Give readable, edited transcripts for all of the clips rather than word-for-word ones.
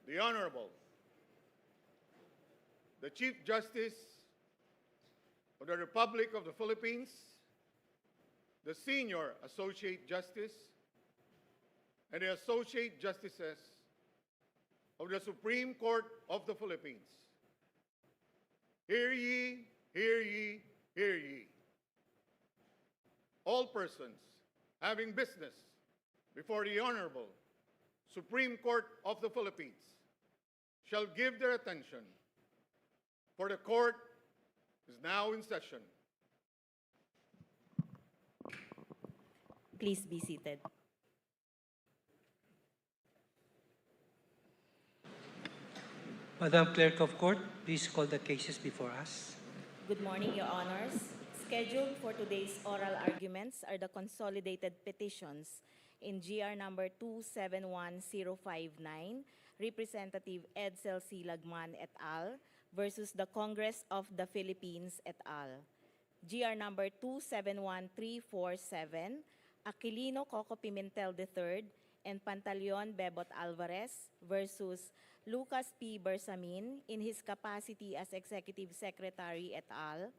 the Honorable, the Chief Justice of the Republic of the Philippines, the Senior Associate Justice, and the Associate Justices of the Supreme Court of the Philippines. Hear ye, hear ye, hear ye. All persons having business before the Honorable Supreme Court of the Philippines shall give their attention, for the court is now in session. Please be seated. Madam Clerk of Court, please call the cases before us. Good morning, Your Honors. Scheduled for today's oral arguments are the consolidated petitions in GR number 271059, Representative Edsel C. Lagman et al. Versus the Congress of the Philippines et al. GR number 271347, Aquilino Coco Pimentel III and Pantaleon Bebot Alvarez versus Lucas P. Bersamin in his capacity as Executive Secretary et al.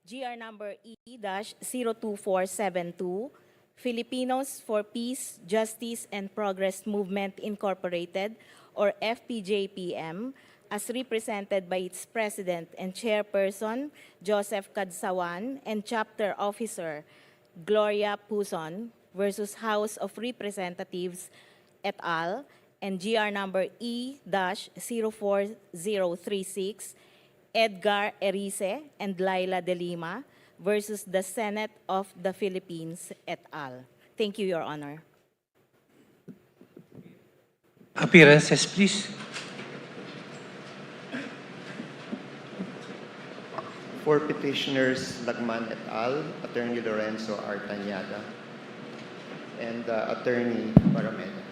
GR number E-02472, Filipinos for Peace, Justice, and Progress Movement Incorporated, or FPJPM, as represented by its President and Chairperson, Joseph Cadsawan, and Chapter Officer, Gloria Puson, versus House of Representatives et al., and GR number E-04036, Edgar Erice and Laila de Lima, versus the Senate of the Philippines et al. Thank you, Your Honor. Appearances, please. For petitioners Lagman et al., Attorney Lorenzo Artañaga, and Attorney Barameda.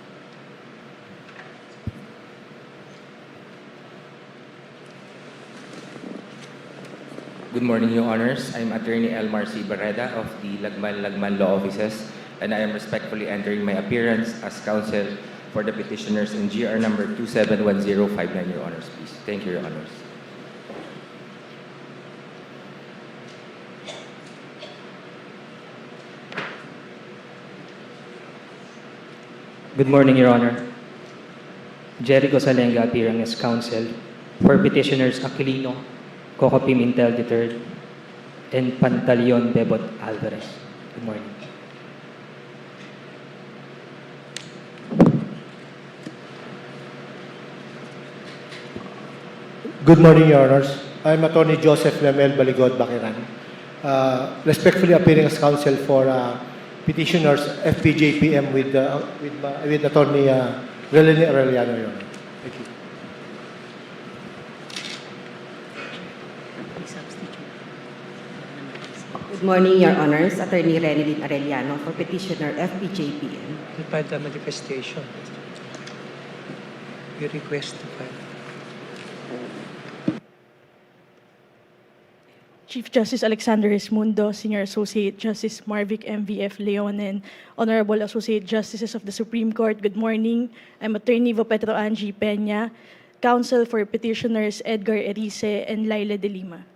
Good morning, Your Honors. I'm Attorney Elmar C. Barreda of the Lagman Law Offices, and I am respectfully entering my appearance as counsel for the petitioners in GR number 271059, Your Honors, please. Thank you, Your Honors. Good morning, Your Honor. Jericho Salenga appearing as counsel for petitioners Aquilino, Coco Pimentel III, and Pantaleon Bebot Alvarez. Good morning. Good morning, Your Honors. I'm Attorney Joseph Lemel Baligod Bakiran, respectfully appearing as counsel for petitioners FPJPM with Attorney Ranny Arellano, Your Honor. Thank you. Good morning, Your Honors. Attorney Ranny Arellano for petitioner FPJPM. We file the manifestation. We request to file. Chief Justice Alexander Esmundo, Senior Associate Justice Marvic MVF Leonen, Honorable Associate Justices of the Supreme Court, good morning. I'm Attorney Vopetro Angie Peña, Counsel for Petitioners Edgar Erice and Laila de Lima.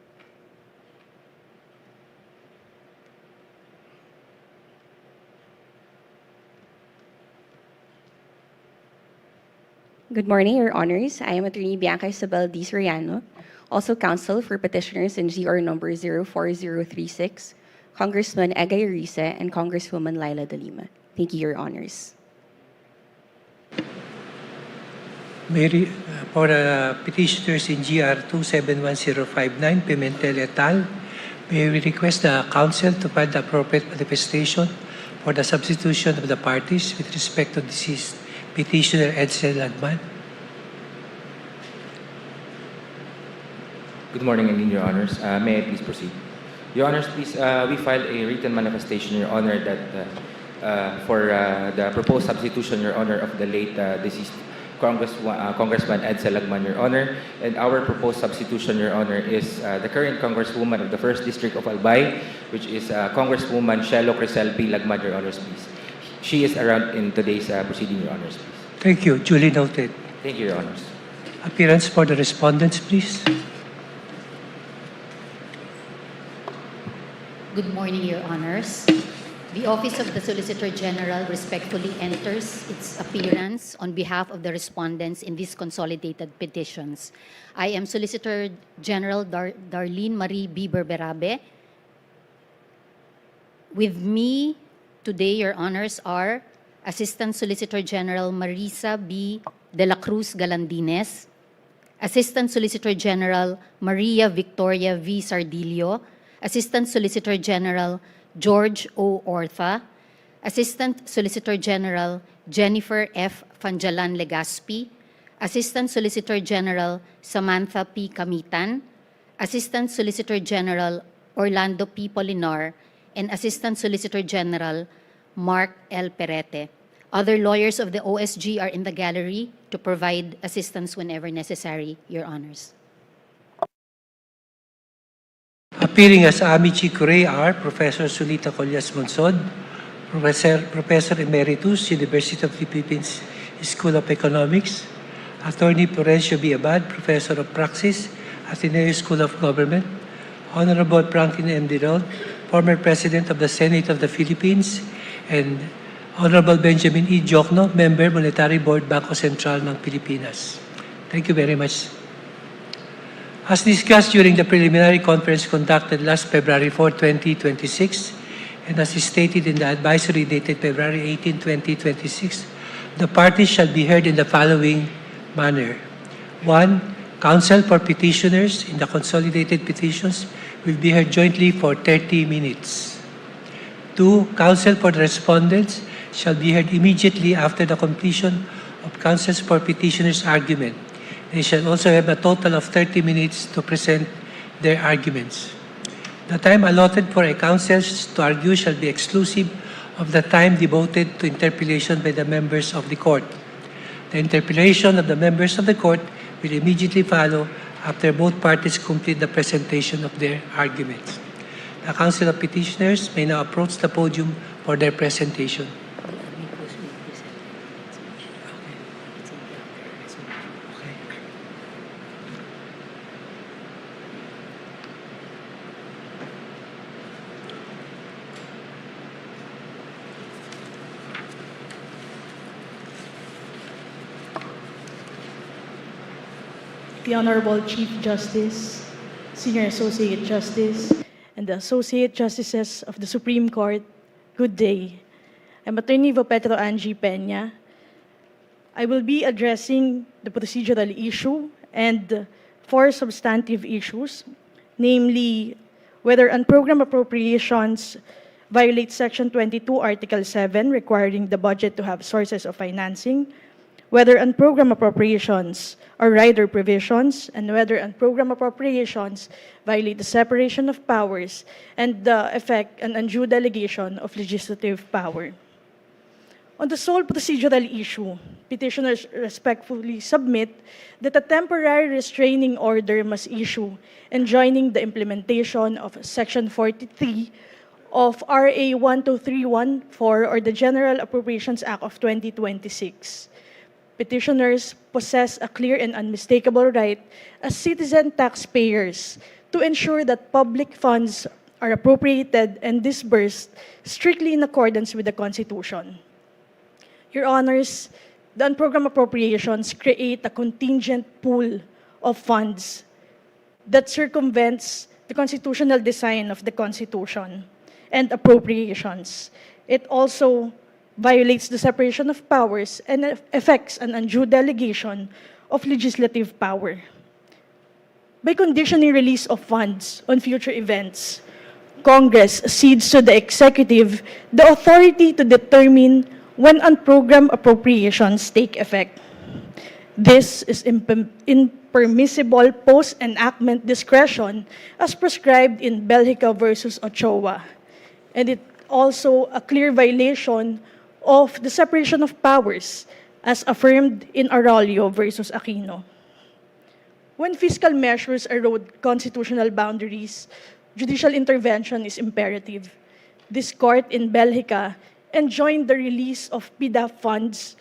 Good morning, Your Honors. I am Attorney Bianca Isabel D. Soriano, also counsel for petitioners in GR number 04036, Congressman Egay Erice and Congresswoman Laila de Lima. Thank you, Your Honors. Mary, for petitioners in GR 271059, Pimentel et al., may we request the counsel to file the appropriate manifestation for the substitution of the parties with respect to deceased petitioner Edsel Lagman. Good morning again, Your Honors. May I please proceed? Your Honors, please, we filed a written manifestation, Your Honor, that for the proposed substitution, Your Honor, of the late deceased Congressman Edsel Lagman, Your Honor. And our proposed substitution, Your Honor, is the current Congresswoman of the 1st District of Albay, which is Congresswoman Shelo Crisel P. Lagman, Your Honors, please. She is around in today's proceeding, Your Honors, please. Thank you. Duly noted. Thank you, Your Honors. Appearance for the respondents, please. Good morning, Your Honors. The Office of the Solicitor General respectfully enters its appearance on behalf of the respondents in these consolidated petitions. I am Solicitor General Darlene Marie B. Berberabe. With me today, Your Honors, are Assistant Solicitor General Marisa B. de la Cruz Galandines, Assistant Solicitor General Maria Victoria V. Sardillo, Assistant Solicitor General George O. Ortha, Assistant Solicitor General Jennifer F. Fanjalan Legaspi, Assistant Solicitor General Samantha P. Camitan, Assistant Solicitor General Orlando P. Polinar, and Assistant Solicitor General Mark L. Perete. Other lawyers of the OSG are in the gallery to provide assistance whenever necessary, Your Honors. Appearing as Amici Curiae are Professor Sulita Collas Monsod, Professor Emeritus, University of the Philippines School of Economics, Attorney Florencio B. Abad, Professor of Praxis, Ateneo School of Government, Honorable Franklin M. Dirod, former President of the Senate of the Philippines, and Honorable Benjamin E. Jokno, Member, Monetary Board, Bangko Sentral ng Pilipinas. Thank you very much. As discussed during the preliminary conference conducted last February 4, 2026, and as is stated in the advisory dated February 18, 2026, the parties shall be heard in the following manner. 1. Counsel for petitioners in the consolidated petitions will be heard jointly for 30 minutes. 2. Counsel for the respondents shall be heard immediately after the completion of counsels for petitioners' argument. They shall also have a total of 30 minutes to present their arguments. The time allotted for a counsel to argue shall be exclusive of the time devoted to interpellation by the members of the court. The interpellation of the members of the court will immediately follow after both parties complete the presentation of their arguments. The Council of Petitioners may now approach the podium for their presentation. The Honorable Chief Justice, Senior Associate Justice, and the Associate Justices of the Supreme Court, good day. I'm Atty. Vopetro Angie Peña. I will be addressing the procedural issue and 4 substantive issues, namely whether unprogrammed appropriations violate Section 22, Article 7, requiring the budget to have sources of financing, whether unprogrammed appropriations are rider provisions, and whether unprogrammed appropriations violate the separation of powers and the effect and undue delegation of legislative power. On the sole procedural issue, petitioners respectfully submit that a temporary restraining order must issue enjoining the implementation of Section 43 of RA 12314 or the General Appropriations Act of 2026. Petitioners possess a clear and unmistakable right as citizen taxpayers to ensure that public funds are appropriated and disbursed strictly in accordance with the Constitution. Your Honors, the unprogrammed appropriations create a contingent pool of funds that circumvents the constitutional design of the Constitution and appropriations. It also violates the separation of powers and affects an undue delegation of legislative power. By conditioning release of funds on future events, Congress cedes to the executive the authority to determine when unprogrammed appropriations take effect. This is impermissible post-enactment discretion as prescribed in Belgica versus Ochoa, and it also a clear violation of the separation of powers as affirmed in Arroyo versus Aquino. When fiscal measures erode constitutional boundaries, judicial intervention is imperative. This court in Belgica enjoined the release of PDAF funds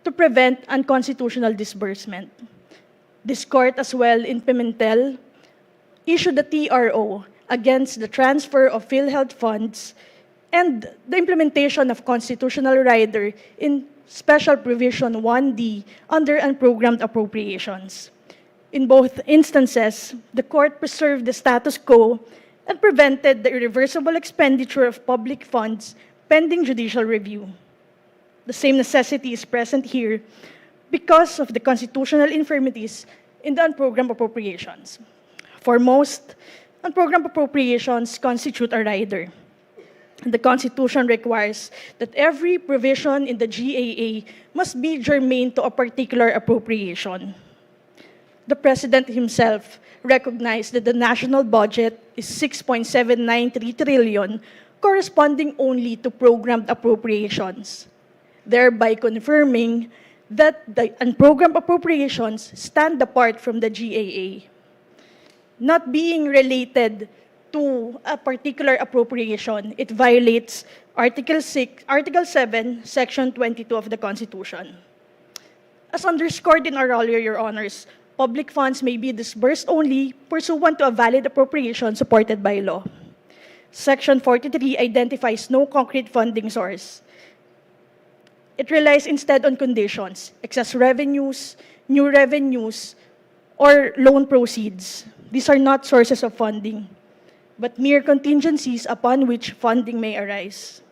to prevent unconstitutional disbursement. This court as well in Pimentel issued a TRO against the transfer of PhilHealth funds and the implementation of constitutional rider in Special Provision 1D under unprogrammed appropriations. In both instances, the court preserved the status quo and prevented the irreversible expenditure of public funds pending judicial review. The same necessity is present here because of the constitutional infirmities in the unprogrammed appropriations. For most, unprogrammed appropriations constitute a rider. The Constitution requires that every provision in the GAA must be germane to a particular appropriation. The President himself recognized that the national budget is 6.793 trillion, corresponding only to programmed appropriations, thereby confirming that the unprogrammed appropriations stand apart from the GAA. Not being related to a particular appropriation, it violates Article 7, Section 22 of the Constitution. As underscored in our earlier, Your Honors, public funds may be disbursed only pursuant to a valid appropriation supported by law. Section 43 identifies no concrete funding source. It relies instead on conditions, excess revenues, new revenues, or loan proceeds. These are not sources of funding, but mere contingencies upon which funding may arise.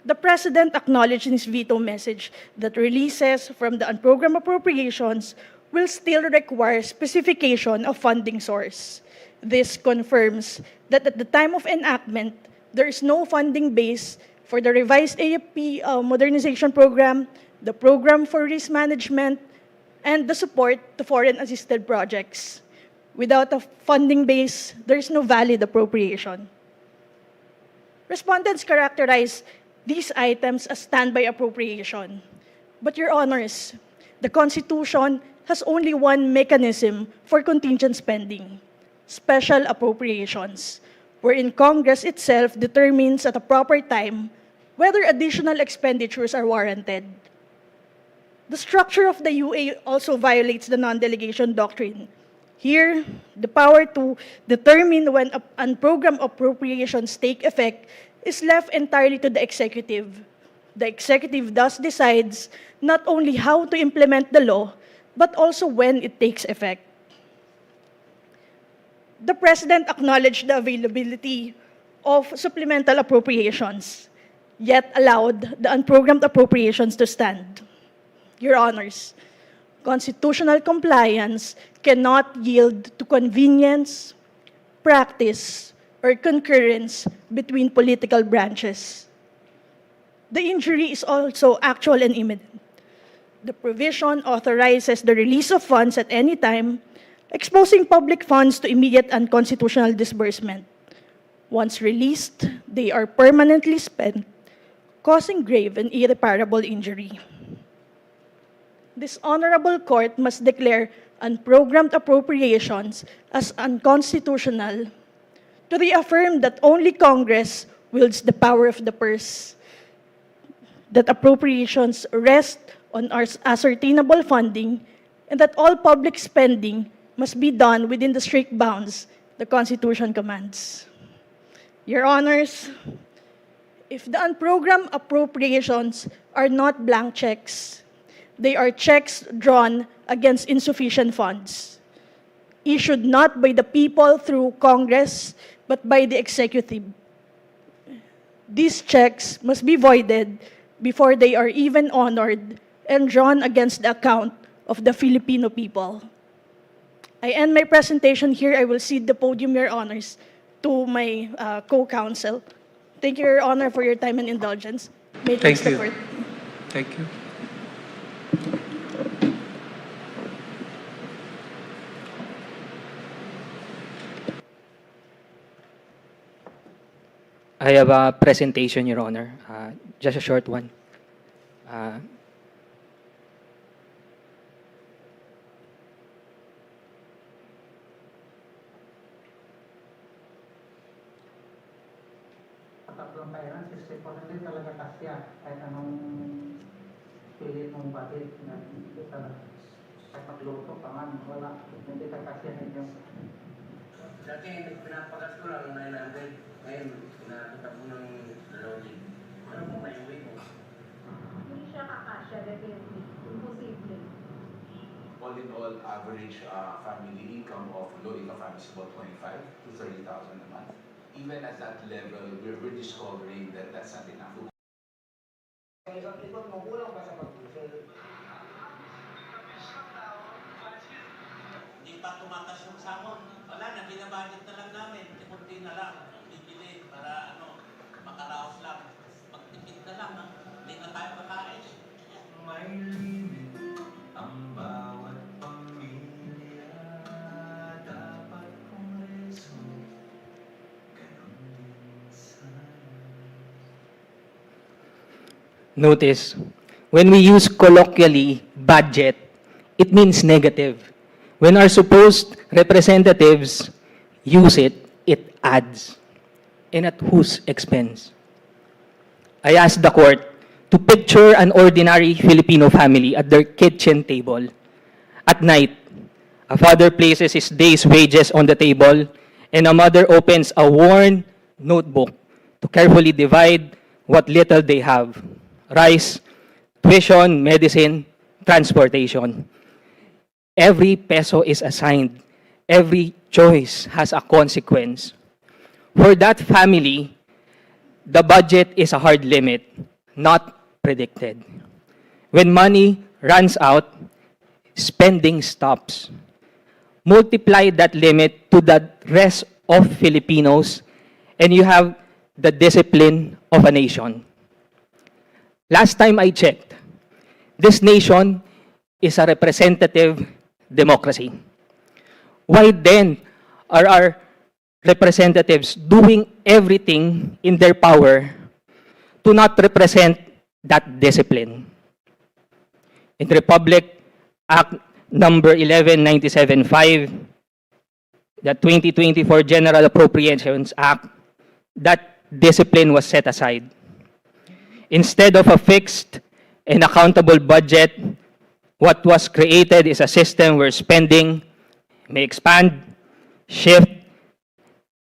The President acknowledged in his veto message that releases from the unprogrammed appropriations will still require specification of funding source. This confirms that at the time of enactment, there is no funding base for the revised AFP modernization program, the program for risk management, and the support to foreign-assisted projects. Without a funding base, there is no valid appropriation. Respondents characterize these items as standby appropriation. But, Your Honors, the Constitution has only one mechanism for contingent spending: special appropriations, wherein Congress itself determines at a proper time whether additional expenditures are warranted. The structure of the UA also violates the non-delegation doctrine. Here, the power to determine when unprogrammed appropriations take effect is left entirely to the executive. The executive thus decides not only how to implement the law, but also when it takes effect. The President acknowledged the availability of supplemental appropriations, yet allowed the unprogrammed appropriations to stand. Your Honors, constitutional compliance cannot yield to convenience, practice, or concurrence between political branches. The injury is also actual and imminent. The provision authorizes the release of funds at any time, exposing public funds to immediate unconstitutional disbursement. Once released, they are permanently spent, causing grave and irreparable injury. This honorable court must declare unprogrammed appropriations as unconstitutional to reaffirm that only Congress wields the power of the purse, that appropriations rest on ascertainable funding, and that all public spending must be done within the strict bounds the Constitution commands. Your Honors, if the unprogrammed appropriations are not blank checks, they are checks drawn against insufficient funds, issued not by the people through Congress, but by the executive. These checks must be voided before they are even honored and drawn against the account of the Filipino people. I end my presentation here. I will cede the podium, Your Honors, to my co-counsel. Thank you, Your Honor, for your time and indulgence. May it please the court. Thank you. I have a presentation, Your Honor. Just a short one. pilit mong batid na sa pagluto pa man, wala. Hindi ka kasi ninyo. Dati pinapagat ko lang 900. Ngayon, nakita mo ng loading. Ano mo may uwi mo? Hindi siya kakasya, definitely. Imposible. All in all, average family income of low-income families is about 25 to 30,000 a month. Even at that level, we're discovering that that's not enough. Hindi pa tumakas yung samon. Wala na, binabudget na lang namin. Kunti na lang. Bibili para makaraos lang. Magtipid na lang. Hindi na tayo makain. May limit ang bawat pamilya. Dapat kongreso, ganun din sana. Notice, when we use colloquially budget, it means negative. When our supposed representatives use it, it adds. And at whose expense? I ask the court to picture an ordinary Filipino family at their kitchen table. At night, a father places his day's wages on the table, and a mother opens a worn notebook to carefully divide what little they have: rice, tuition, medicine, transportation. Every peso is assigned. Every choice has a consequence. For that family, the budget is a hard limit, not predicted. When money runs out, spending stops. Multiply that limit to the rest of Filipinos, and you have the discipline of a nation. Last time I checked, this nation is a representative democracy. Why then are our representatives doing everything in their power to not represent that discipline? In Republic Act number 11975, the 2024 General Appropriations Act, that discipline was set aside. Instead of a fixed and accountable budget, what was created is a system where spending may expand, shift,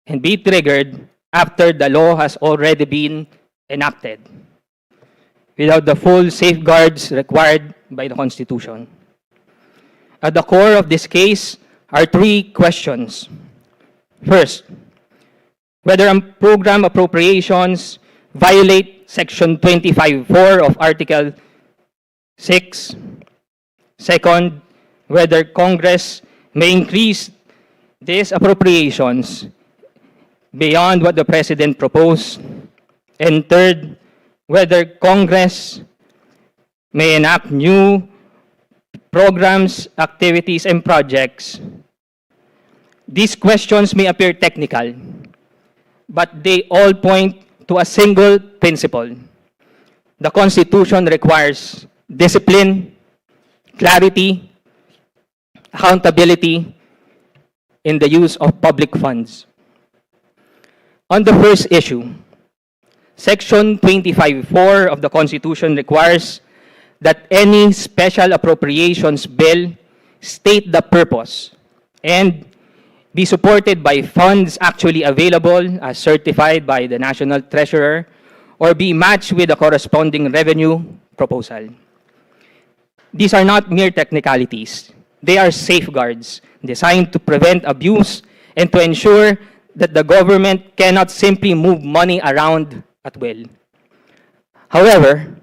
and be triggered after the law has already been enacted, without the full safeguards required by the Constitution. At the core of this case are three questions. First, whether program appropriations violate Section 25(4) of Article 6. Second, whether Congress may increase these appropriations beyond what the President proposed. And third, whether Congress may enact new programs, activities, and projects. These questions may appear technical, but they all point to a single principle. The Constitution requires discipline, clarity, accountability in the use of public funds. On the first issue, Section 25(4) of the Constitution requires that any special appropriations bill state the purpose and be supported by funds actually available as certified by the National Treasurer or be matched with a corresponding revenue proposal. These are not mere technicalities. They are safeguards designed to prevent abuse and to ensure that the government cannot simply move money around at will. However,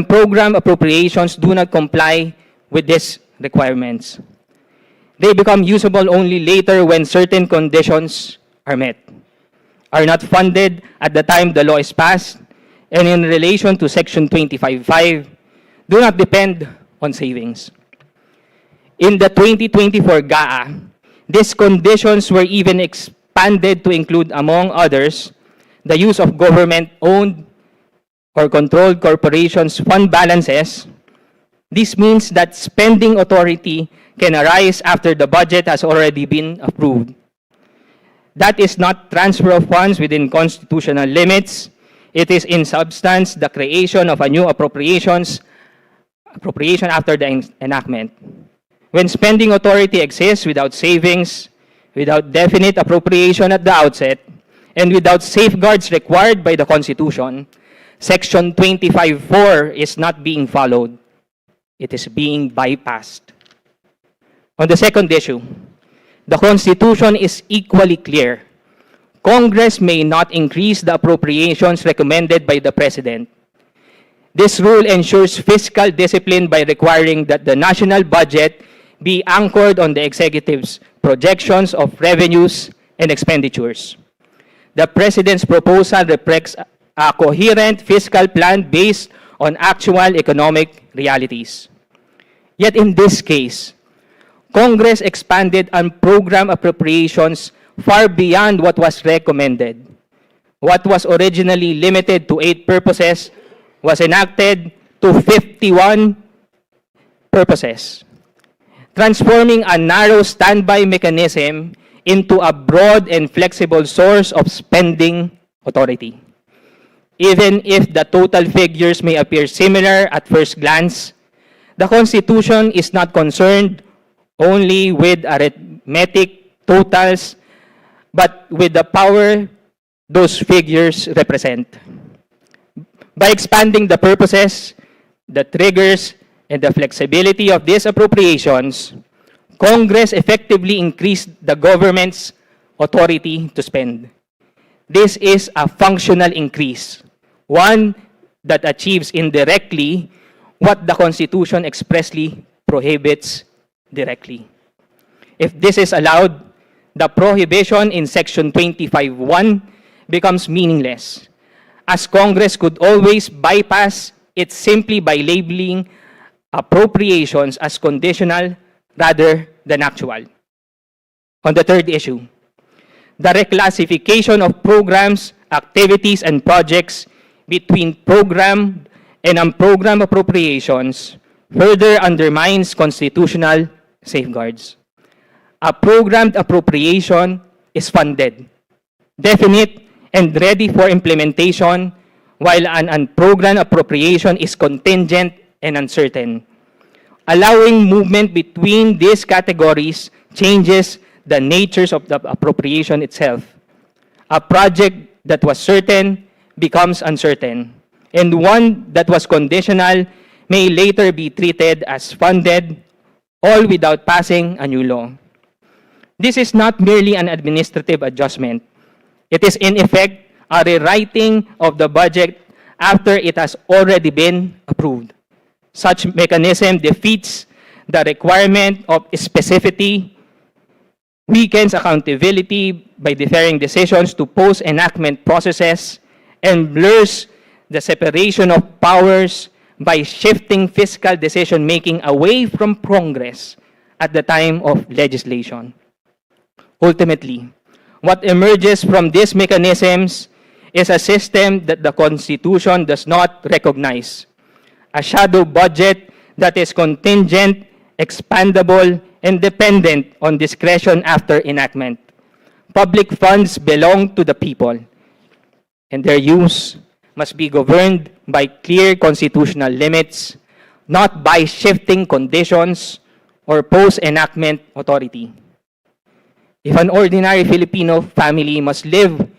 program appropriations do not comply with these requirements. They become usable only later when certain conditions are met, are not funded at the time the law is passed, and in relation to Section 25(5), do not depend on savings. In the 2024 GAA, these conditions were even expanded to include, among others, the use of government-owned or controlled corporations' fund balances. This means that spending authority can arise after the budget has already been approved. That is not transfer of funds within constitutional limits. It is in substance the creation of a new appropriations appropriation after the enactment. When spending authority exists without savings, without definite appropriation at the outset, and without safeguards required by the Constitution, Section 25(4) is not being followed. It is being bypassed. On the second issue, the Constitution is equally clear. Congress may not increase the appropriations recommended by the President. This rule ensures fiscal discipline by requiring that the national budget be anchored on the executive's projections of revenues and expenditures. The President's proposal reflects a coherent fiscal plan based on actual economic realities. Yet in this case, Congress expanded on program appropriations far beyond what was recommended. What was originally limited to 8 purposes was enacted to 51 purposes, transforming a narrow standby mechanism into a broad and flexible source of spending authority. Even if the total figures may appear similar at first glance, the Constitution is not concerned only with arithmetic totals, but with the power those figures represent. By expanding the purposes, the triggers, and the flexibility of these appropriations, Congress effectively increased the government's authority to spend. This is a functional increase, one that achieves indirectly what the Constitution expressly prohibits directly. If this is allowed, the prohibition in Section 25(1) becomes meaningless, as Congress could always bypass it simply by labeling appropriations as conditional rather than actual. On the third issue, the reclassification of programs, activities, and projects between program and unprogrammed appropriations further undermines constitutional safeguards. A programmed appropriation is funded, definite, and ready for implementation, while an unprogrammed appropriation is contingent and uncertain. Allowing movement between these categories changes the natures of the appropriation itself. A project that was certain becomes uncertain, and one that was conditional may later be treated as funded, all without passing a new law. This is not merely an administrative adjustment. It is in effect a rewriting of the budget after it has already been approved. Such mechanism defeats the requirement of specificity, weakens accountability by deferring decisions to post-enactment processes, and blurs the separation of powers by shifting fiscal decision-making away from Congress at the time of legislation. Ultimately, what emerges from these mechanisms is a system that the Constitution does not recognize. A shadow budget that is contingent, expandable, and dependent on discretion after enactment. Public funds belong to the people, and their use must be governed by clear constitutional limits, not by shifting conditions or post-enactment authority. If an ordinary Filipino family must live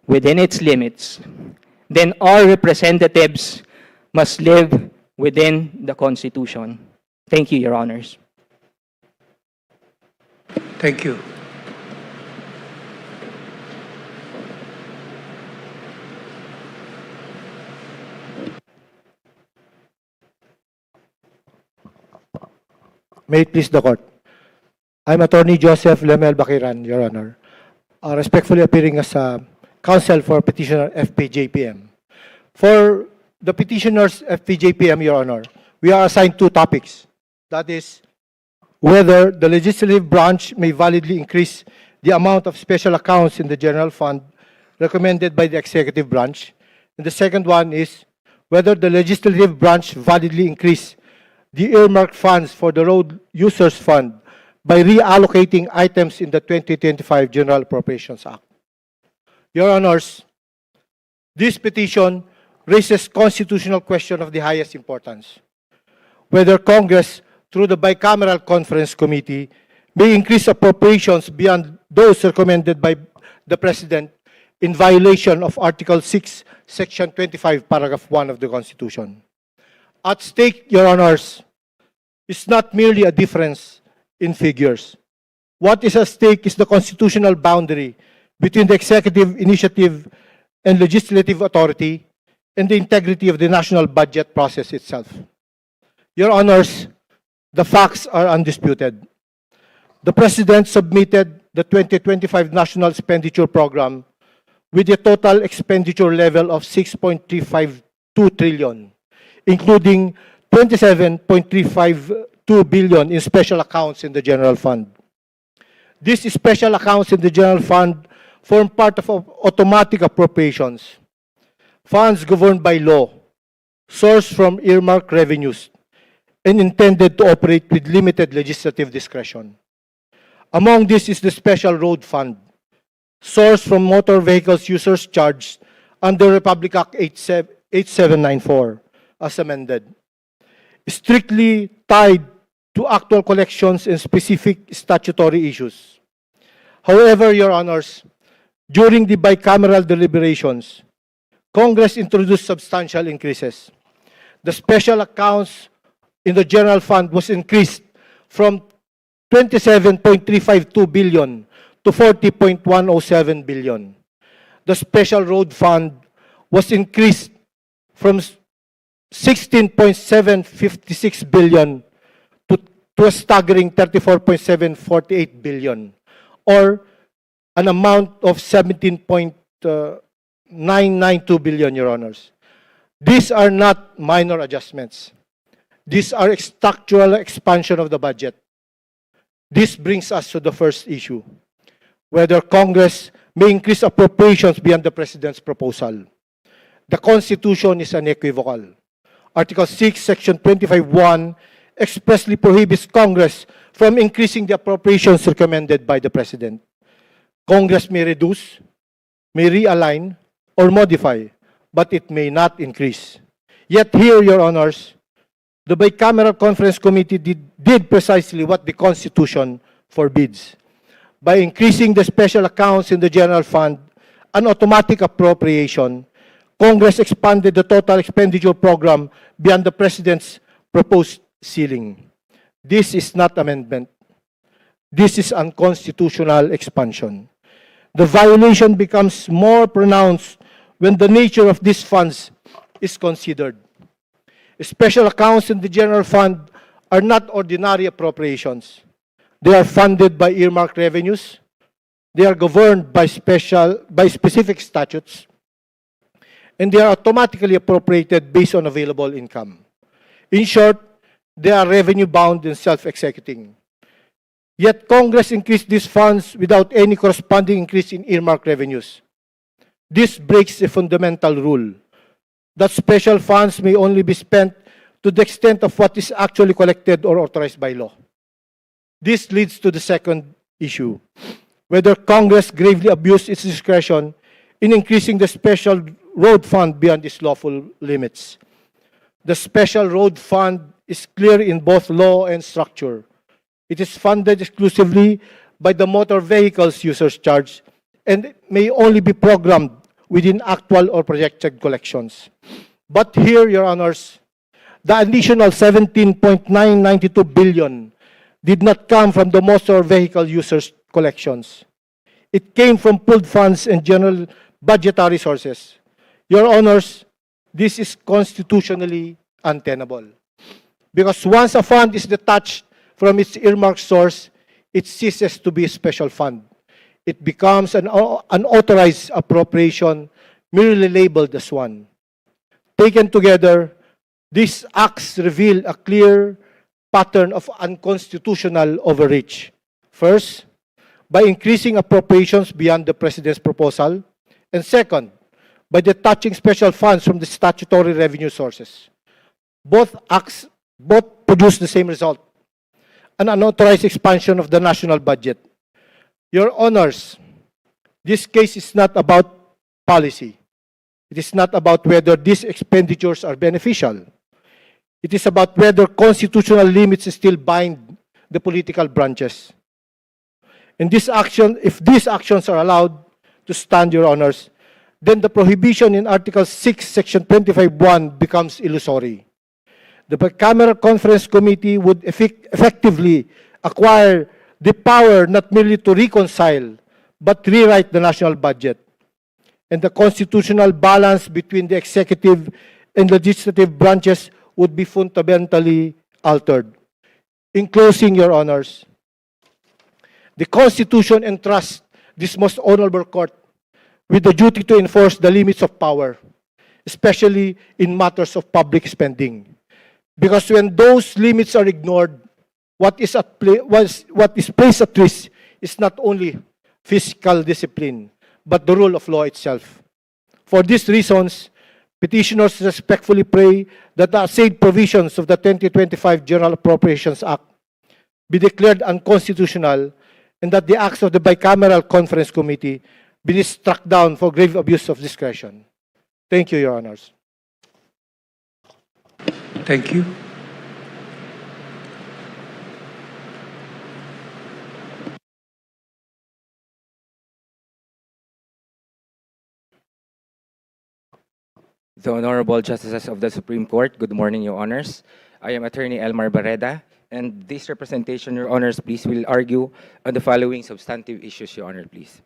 within its limits, then all representatives must live within the Constitution. Thank you, Your Honors. Thank you. May it please the Court. I'm Attorney Joseph Lemel Bakiran, Your Honor, respectfully appearing as counsel for Petitioner FPJPM. For the Petitioner's FPJPM, Your Honor, we are assigned 2 topics. That is, whether the legislative branch may validly increase the amount of special accounts in the general fund recommended by the executive branch. And the second one is whether the legislative branch validly increase the earmarked funds for the road users fund by reallocating items in the 2025 General Appropriations Act. Your Honors, this petition raises constitutional question of the highest importance. whether Congress, through the Bicameral Conference Committee, may increase appropriations beyond those recommended by the President in violation of Article 6, Section 25, Paragraph 1 of the Constitution. At stake, Your Honors, is not merely a difference in figures. What is at stake is the constitutional boundary between the executive initiative and legislative authority and the integrity of the national budget process itself. Your Honors, the facts are undisputed. The President submitted the 2025 National Expenditure Program with a total expenditure level of 6.352 trillion, including 27.352 billion in special accounts in the General Fund. These special accounts in the General Fund form part of automatic appropriations, funds governed by law, sourced from earmarked revenues, and intended to operate with limited legislative discretion. Among these is the Special Road Fund, sourced from motor vehicles users charged under Republic Act 8794, as amended, strictly tied to actual collections and specific statutory issues. However, Your Honors, during the bicameral deliberations, Congress introduced substantial increases. The special accounts in the General Fund was increased from 27.352 billion to 40.107 billion. The Special Road Fund was increased from 16.756 billion to a staggering 34.748 billion, or an amount of 17.992 billion, Your Honors. These are not minor adjustments. These are structural expansion of the budget. This brings us to the first issue, whether Congress may increase appropriations beyond the President's proposal. The Constitution is unequivocal. Article 6, Section 25(1) expressly prohibits Congress from increasing the appropriations recommended by the President. Congress may reduce, may realign, or modify, but it may not increase. Yet here, Your Honors, the Bicameral Conference Committee did precisely what the Constitution forbids. By increasing the special accounts in the General Fund, an automatic appropriation, Congress expanded the total expenditure program beyond the President's proposed ceiling. This is not amendment. This is unconstitutional expansion. The violation becomes more pronounced when the nature of these funds is considered. Special accounts in the General Fund are not ordinary appropriations. They are funded by earmarked revenues. They are governed by specific statutes. And they are automatically appropriated based on available income. In short, they are revenue-bound and self-executing. Yet Congress increased these funds without any corresponding increase in earmarked revenues. This breaks a fundamental rule that special funds may only be spent to the extent of what is actually collected or authorized by law. This leads to the second issue, whether Congress gravely abused its discretion in increasing the Special Road Fund beyond its lawful limits. The Special Road Fund is clear in both law and structure. It is funded exclusively by the motor vehicles users charge and may only be programmed within actual or projected collections. But here, Your Honors, the additional 17.992 billion did not come from the motor vehicle users' collections. It came from pooled funds and general budgetary sources. Your Honors, this is constitutionally untenable. Because once a fund is detached from its earmarked source, it ceases to be a special fund. It becomes an unauthorized appropriation, merely labeled as one. Taken together, these acts reveal a clear pattern of unconstitutional overreach. First, by increasing appropriations beyond the President's proposal. And second, by detaching special funds from the statutory revenue sources. Both acts produce the same result, an unauthorized expansion of the national budget. Your Honors, this case is not about policy. It is not about whether these expenditures are beneficial. It is about whether constitutional limits still bind the political branches. In this action, if these actions are allowed to stand, Your Honors, then the prohibition in Article 6, Section 25(1) becomes illusory. The bicameral conference committee would effectively acquire the power not merely to reconcile, but rewrite the national budget. And the constitutional balance between the executive and legislative branches would be fundamentally altered. In closing, Your Honors, the Constitution entrusts this most honorable court with the duty to enforce the limits of power, especially in matters of public spending. Because when those limits are ignored, what is placed at risk is not only fiscal discipline, but the rule of law itself. For these reasons, petitioners respectfully pray that the said provisions of the 2025 General Appropriations Act be declared unconstitutional and that the acts of the Bicameral Conference Committee be struck down for grave abuse of discretion. Thank you, Your Honors. Thank you. The Honorable Justices of the Supreme Court, good morning, Your Honors. I am Attorney Elmar Barreda, and this representation, Your Honors, please will argue on the following substantive issues, Your Honor, please.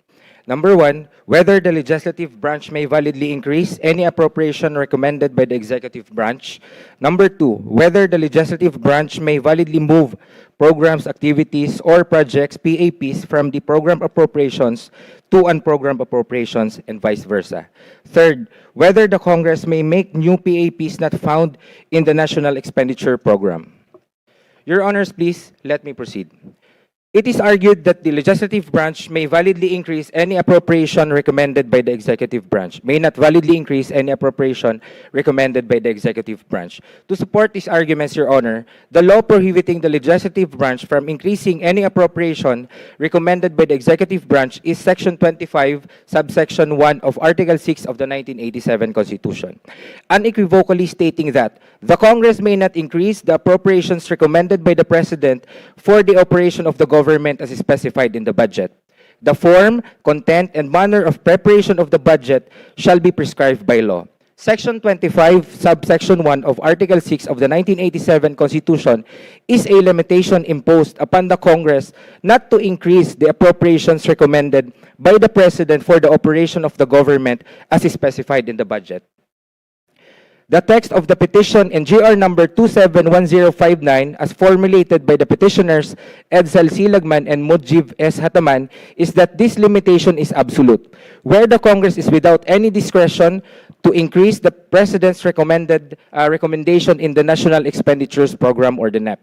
Number one, whether the legislative branch may validly increase any appropriation recommended by the executive branch. Number two, whether the legislative branch may validly move programs, activities, or projects, PAPs, from the program appropriations to unprogrammed appropriations and vice versa. Third, whether the Congress may make new PAPs not found in the National Expenditure Program. Your Honors, please let me proceed. It is argued that the legislative branch may validly increase any appropriation recommended by the executive branch, may not validly increase any appropriation recommended by the executive branch. To support these arguments, Your Honor, the law prohibiting the legislative branch from increasing any appropriation recommended by the executive branch is Section 25, subsection 1 of Article 6 of the 1987 Constitution, unequivocally stating that the Congress may not increase the appropriations recommended by the President for the operation of the government as specified in the budget. The form, content, and manner of preparation of the budget shall be prescribed by law. Section 25, subsection 1 of Article 6 of the 1987 Constitution is a limitation imposed upon the Congress not to increase the appropriations recommended by the President for the operation of the government as specified in the budget. The text of the petition in GR number 271059 as formulated by the petitioners Edsel Silagman and Mujib S. Hataman is that this limitation is absolute, where the Congress is without any discretion to increase the President's recommendation in the National Expenditures Program or the NEP.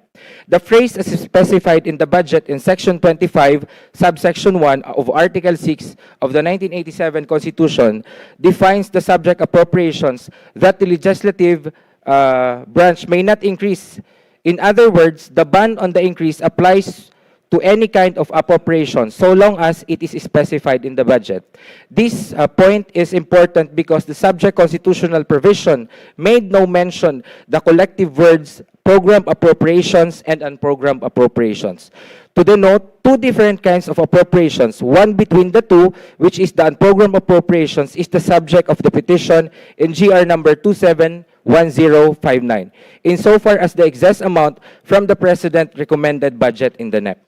The phrase as specified in the budget in Section 25, subsection 1 of Article 6 of the 1987 Constitution defines the subject appropriations that the legislative branch may not increase. In other words, the ban on the increase applies to any kind of appropriation so long as it is specified in the budget. This point is important because the subject constitutional provision made no mention the collective words program appropriations and unprogrammed appropriations. To denote two different kinds of appropriations, one between the two, which is the unprogrammed appropriations, is the subject of the petition in GR number 271059, insofar as the excess amount from the President recommended budget in the NEP.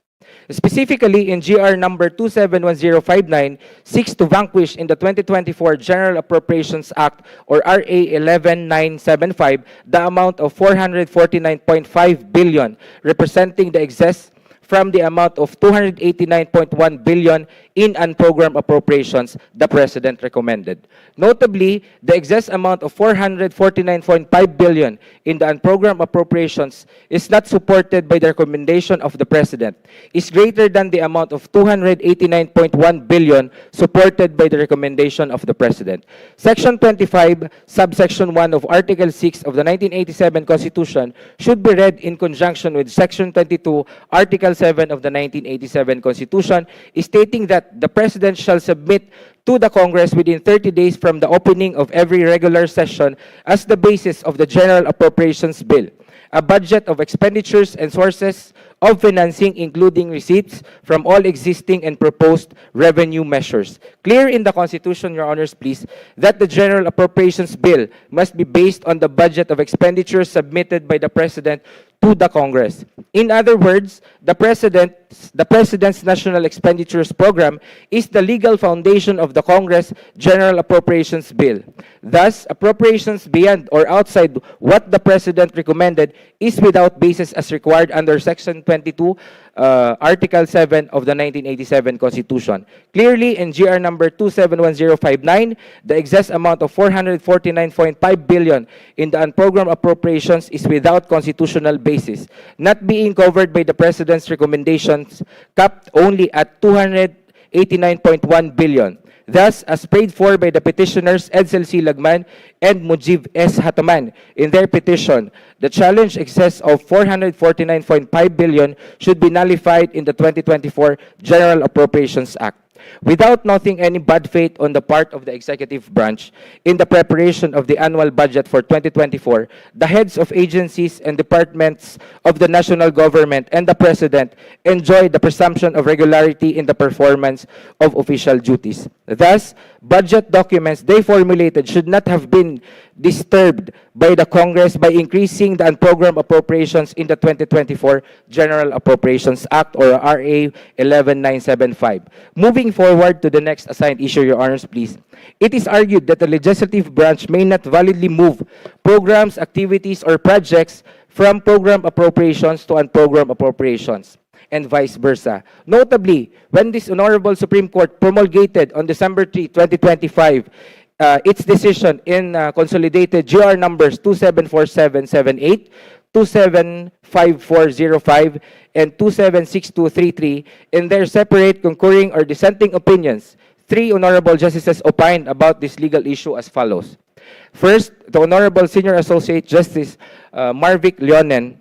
Specifically, in GR number 271059, seeks to vanquish in the 2024 General Appropriations Act, or RA 11975, the amount of 449.5 billion, representing the excess from the amount of 289.1 billion in unprogrammed appropriations the President recommended. Notably, the excess amount of 449.5 billion in the unprogrammed appropriations is not supported by the recommendation of the President, is greater than the amount of 289.1 billion supported by the recommendation of the President. Section 25, subsection 1 of Article 6 of the 1987 Constitution should be read in conjunction with Section 22, Article 7 of the 1987 Constitution, stating that the President shall submit to the Congress within 30 days from the opening of every regular session as the basis of the General Appropriations Bill, a budget of expenditures and sources of financing, including receipts from all existing and proposed revenue measures. Clear in the Constitution, Your Honors, please, that the General Appropriations Bill must be based on the budget of expenditures submitted by the President to the Congress. In other words, the President's National Expenditures Program is the legal foundation of the Congress General Appropriations Bill. Thus, appropriations beyond or outside what the President recommended is without basis as required under Section 22, Article 7 of the 1987 Constitution. Clearly, in GR number 271059, the excess amount of 449.5 billion in the unprogrammed appropriations is without constitutional basis, not being covered by the President's recommendations, capped only at 289.1 billion. Thus, as prayed for by the petitioners Edsel C. Lagman and Mujib S. Hataman in their petition, the challenge excess of 449.5 billion should be nullified in the 2024 General Appropriations Act. Without noting any bad faith on the part of the executive branch in the preparation of the annual budget for 2024, the heads of agencies and departments of the national government and the President enjoy the presumption of regularity in the performance of official duties. Thus, budget documents they formulated should not have been disturbed by the Congress by increasing the unprogrammed appropriations in the 2024 General Appropriations Act, or RA 11975. Moving forward to the next assigned issue, Your Honors, please. It is argued that the legislative branch may not validly move programs, activities, or projects from program appropriations to unprogrammed appropriations, and vice versa. Notably, when this Honorable Supreme Court promulgated on December 3, 2025, its decision in consolidated GR numbers 274778, 275405, and 276233 in their separate concurring or dissenting opinions, three Honorable Justices opined about this legal issue as follows. First, the Honorable Senior Associate Justice Marvic Leonen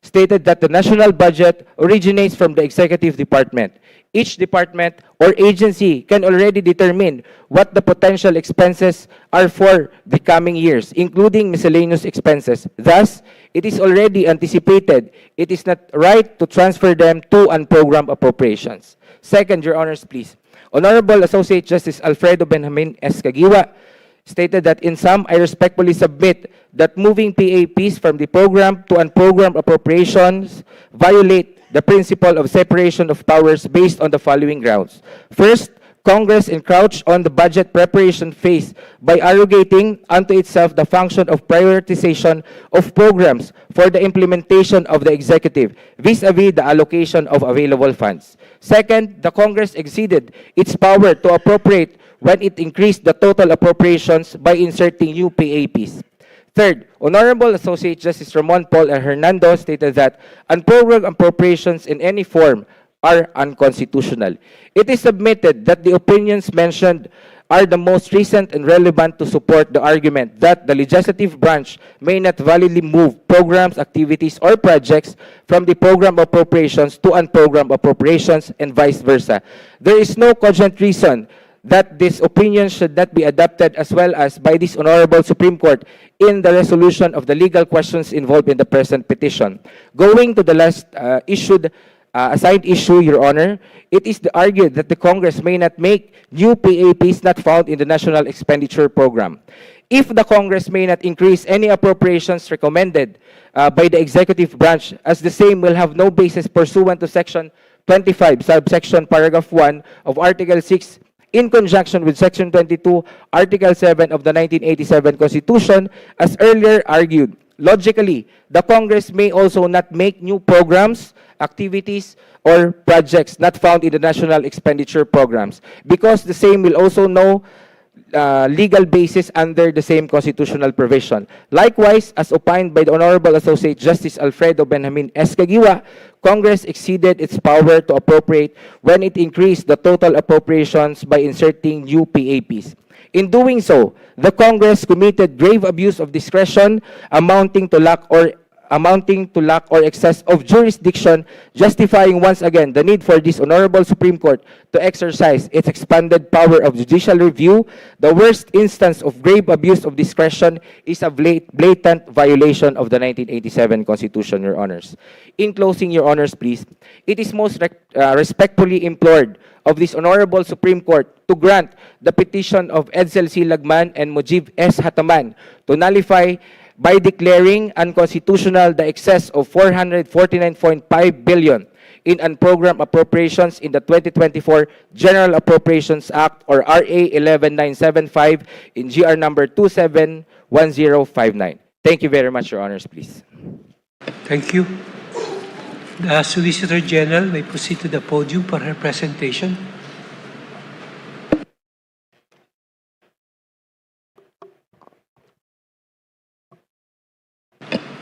stated that the national budget originates from the Executive Department. Each department or agency can already determine what the potential expenses are for the coming years, including miscellaneous expenses. Thus, it is already anticipated. It is not right to transfer them to unprogrammed appropriations. Second, Your Honors, please. Honorable Associate Justice Alfredo Benjamin S. Caguioa stated that in sum, I respectfully submit that moving PAPs from the program to unprogrammed appropriations violate the principle of separation of powers based on the following grounds. First, Congress encroached on the budget preparation phase by arrogating unto itself the function of prioritization of programs for the implementation of the executive, vis-a-vis the allocation of available funds. Second, the Congress exceeded its power to appropriate when it increased the total appropriations by inserting new PAPs. Third, Honorable Associate Justice Ramon Paul Hernando stated that unprogrammed appropriations in any form are unconstitutional. It is submitted that the opinions mentioned are the most recent and relevant to support the argument that the legislative branch may not validly move programs, activities, or projects from the program appropriations to unprogrammed appropriations and vice versa. There is no cogent reason that this opinion should not be adopted as well as by this Honorable Supreme Court in the resolution of the legal questions involved in the present petition. Going to the last assigned issue, Your Honor, it is argued that the Congress may not make new PAPs not found in the National Expenditure Program. If the Congress may not increase any appropriations recommended by the executive branch, as the same will have no basis pursuant to Section 25, subsection paragraph 1 of Article 6, in conjunction with Section 22, Article 7 of the 1987 Constitution, as earlier argued. Logically, the Congress may also not make new programs, activities, or projects not found in the National Expenditure Programs, because the same will also no legal basis under the same constitutional provision. Likewise, as opined by the Honorable Associate Justice Alfredo Benjamin S. Caguioa, Congress exceeded its power to appropriate when it increased the total appropriations by inserting new PAPs. In doing so, the Congress committed grave abuse of discretion amounting to lack or amounting to lack or excess of jurisdiction, justifying once again the need for this Honorable Supreme Court to exercise its expanded power of judicial review, the worst instance of grave abuse of discretion is a blatant violation of the 1987 Constitution, Your Honors. In closing, Your Honors, please, it is most respectfully implored of this Honorable Supreme Court to grant the petition of Edsel C. Lagman and Mujib S. Hataman to nullify by declaring unconstitutional the excess of 449.5 billion in unprogrammed appropriations in the 2024 General Appropriations Act or RA 11975 in GR number 271059. Thank you very much, Your Honors, please. Thank you. The Solicitor General may proceed to the podium for her presentation.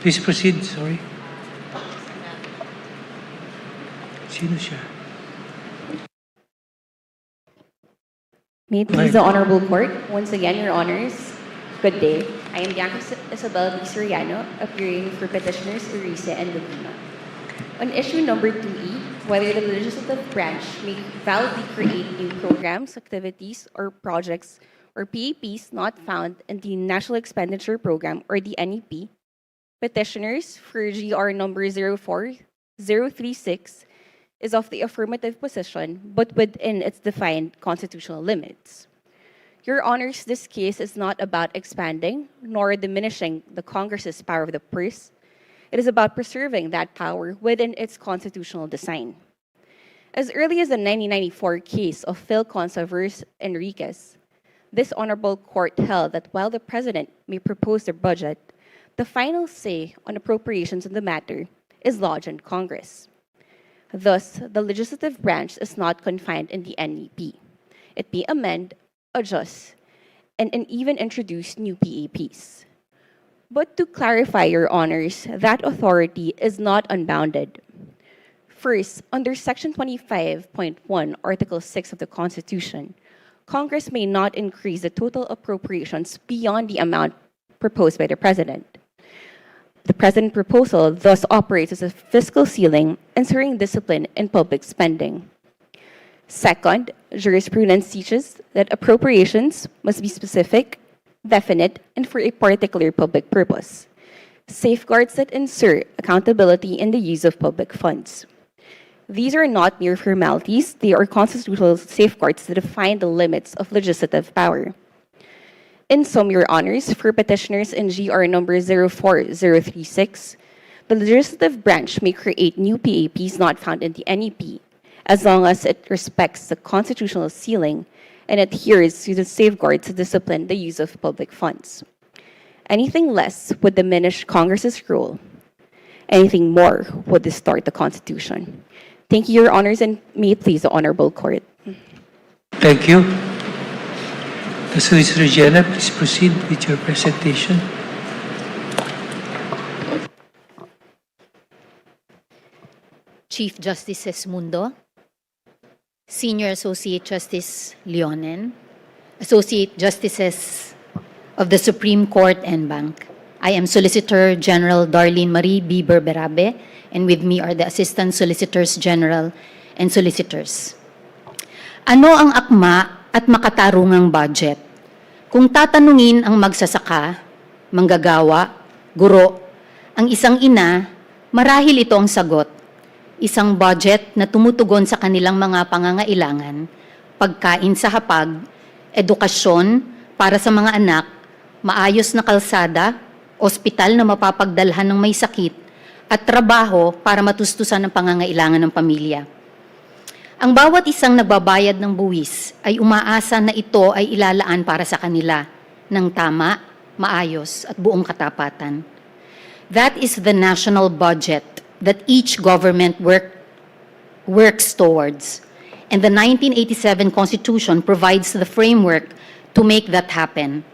Please proceed, sorry. Sino siya? May it please the Honorable Court, once again, Your Honors, good day. I am Bianca Isabel D. Soriano, appearing for Petitioners Urice and Laguna. On issue number 2E, whether the legislative branch may validly create new programs, activities, or projects or PAPs not found in the National Expenditure Program or the NEP, Petitioners for GR number 04036 is of the affirmative position, but within its defined constitutional limits. Your Honors, this case is not about expanding nor diminishing the Congress's power of the purse. It is about preserving that power within its constitutional design. As early as the 1994 case of Phil Consa versus Enriquez, this Honorable Court held that while the President may propose the budget, the final say on appropriations in the matter is lodged in Congress. Thus, the legislative branch is not confined in the NEP. It may amend, adjust, and even introduce new PAPs. But to clarify, Your Honors, that authority is not unbounded. First, under Section 25.1, Article 6 of the Constitution, Congress may not increase the total appropriations beyond the amount proposed by the President. The President proposal thus operates as a fiscal ceiling, ensuring discipline in public spending. Second, jurisprudence teaches that appropriations must be specific, definite, and for a particular public purpose. Safeguards that ensure accountability in the use of public funds. These are not mere formalities, they are constitutional safeguards that define the limits of legislative power. In sum, Your Honors, for petitioners in GR number 04036, the legislative branch may create new PAPs not found in the NEP, as long as it respects the constitutional ceiling and adheres to the safeguards to discipline the use of public funds. Anything less would diminish Congress's role. Anything more would distort the Constitution. Thank you, Your Honors, and may it please the Honorable Court. Thank you. The Solicitor General, please proceed with your presentation. Chief Justices Mundo, Senior Associate Justice Leonen, Associate Justices of the Supreme Court and Bank. I am Solicitor General Darlene Marie B. Berberabe, and with me are the Assistant Solicitors General and Solicitors. Ano ang akma at makatarungang budget? Kung tatanungin ang magsasaka, manggagawa, guro, ang isang ina, marahil ito ang sagot. Isang budget na tumutugon sa kanilang mga pangangailangan, pagkain sa hapag, edukasyon para sa mga anak, maayos na kalsada, ospital na mapapagdalhan ng may sakit, at trabaho para matustusan ang pangangailangan ng pamilya. Ang bawat isang nagbabayad ng buwis ay umaasa na ito ay ilalaan para sa kanila ng tama, maayos at buong katapatan. That is the national budget that each government works towards. And the 1987 Constitution provides the framework to make that happen.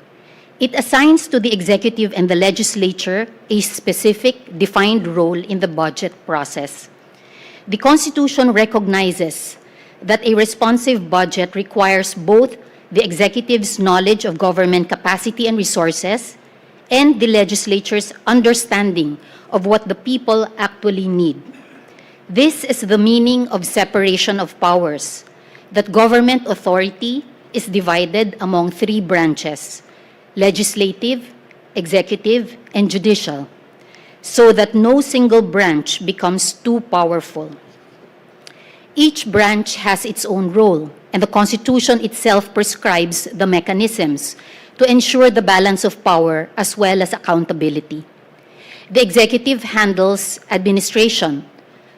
It assigns to the executive and the legislature a specific, defined role in the budget process. The Constitution recognizes that a responsive budget requires both the executive's knowledge of government capacity and resources and the legislature's understanding of what the people actually need. This is the meaning of separation of powers, that government authority is divided among three branches: legislative, executive, and judicial, so that no single branch becomes too powerful. Each branch has its own role, and the Constitution itself prescribes the mechanisms to ensure the balance of power as well as accountability. The executive handles administration,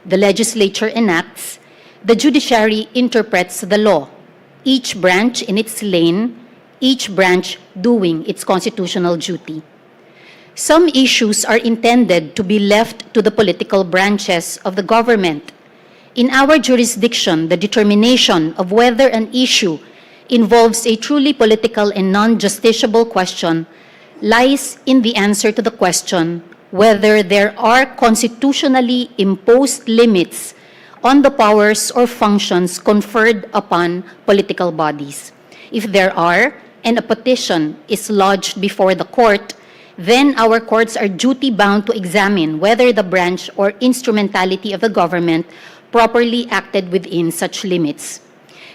the legislature enacts, the judiciary interprets the law, each branch in its lane, each branch doing its constitutional duty. Some issues are intended to be left to the political branches of the government. In our jurisdiction, the determination of whether an issue involves a truly political and non-justiciable question lies in the answer to the question whether there are constitutionally imposed limits on the powers or functions conferred upon political bodies. If there are, and a petition is lodged before the court, then our courts are duty-bound to examine whether the branch or instrumentality of the government properly acted within such limits.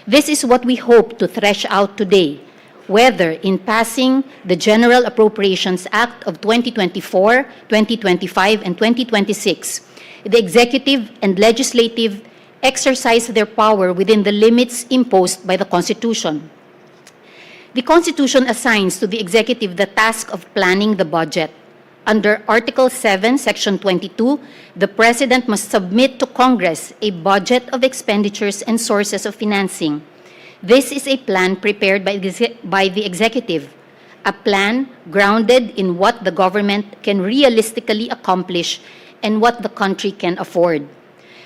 This is what we hope to thresh out today, whether in passing the General Appropriations Act of 2024, 2025, and 2026, the executive and legislative exercise their power within the limits imposed by the Constitution. The Constitution assigns to the executive the task of planning the budget. Under Article 7, Section 22, the President must submit to Congress a budget of expenditures and sources of financing. This is a plan prepared by the executive, a plan grounded in what the government can realistically accomplish and what the country can afford.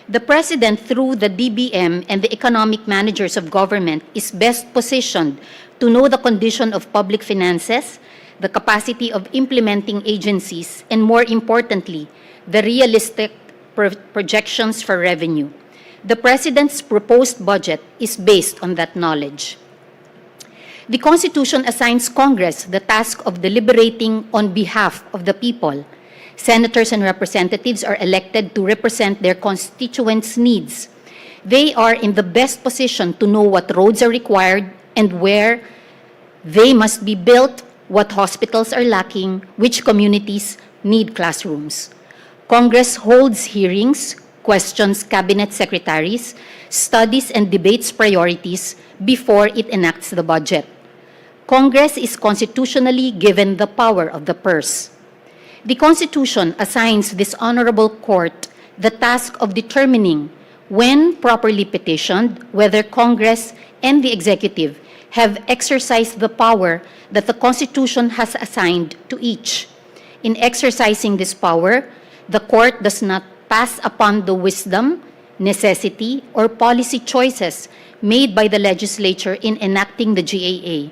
The President, through the DBM and the economic managers of government, is best positioned to know the condition of public finances, the capacity of implementing agencies, and more importantly, the realistic projections for revenue. The President's proposed budget is based on that knowledge. The Constitution assigns Congress the task of deliberating on behalf of the people. Senators and representatives are elected to represent their constituents' needs. They are in the best position to know what roads are required and where they must be built, what hospitals are lacking, which communities need classrooms. Congress holds hearings, questions cabinet secretaries, studies and debates priorities before it enacts the budget. Congress is constitutionally given the power of the purse. The Constitution assigns this honorable court the task of determining, when properly petitioned, whether Congress and the executive have exercised the power that the Constitution has assigned to each. In exercising this power, the court does not pass upon the wisdom, necessity, or policy choices made by the legislature in enacting the GAA.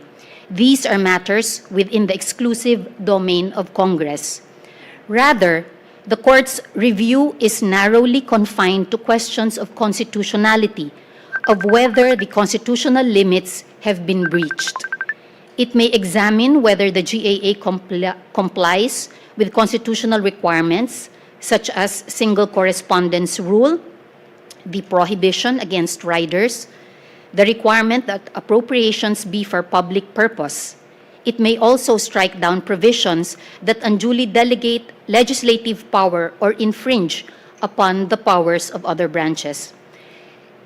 These are matters within the exclusive domain of Congress. Rather, the court's review is narrowly confined to questions of constitutionality, of whether the constitutional limits have been breached. It may examine whether the GAA complies with constitutional requirements, such as single correspondence rule, the prohibition against riders, the requirement that appropriations be for public purpose. It may also strike down provisions that unduly delegate legislative power or infringe upon the powers of other branches.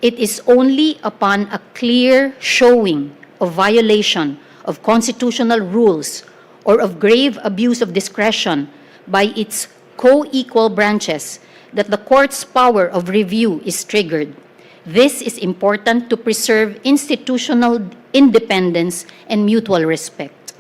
It is only upon a clear showing of violation of constitutional rules or of grave abuse of discretion by its co-equal branches that the court's power of review is triggered. This is important to preserve institutional independence and mutual respect.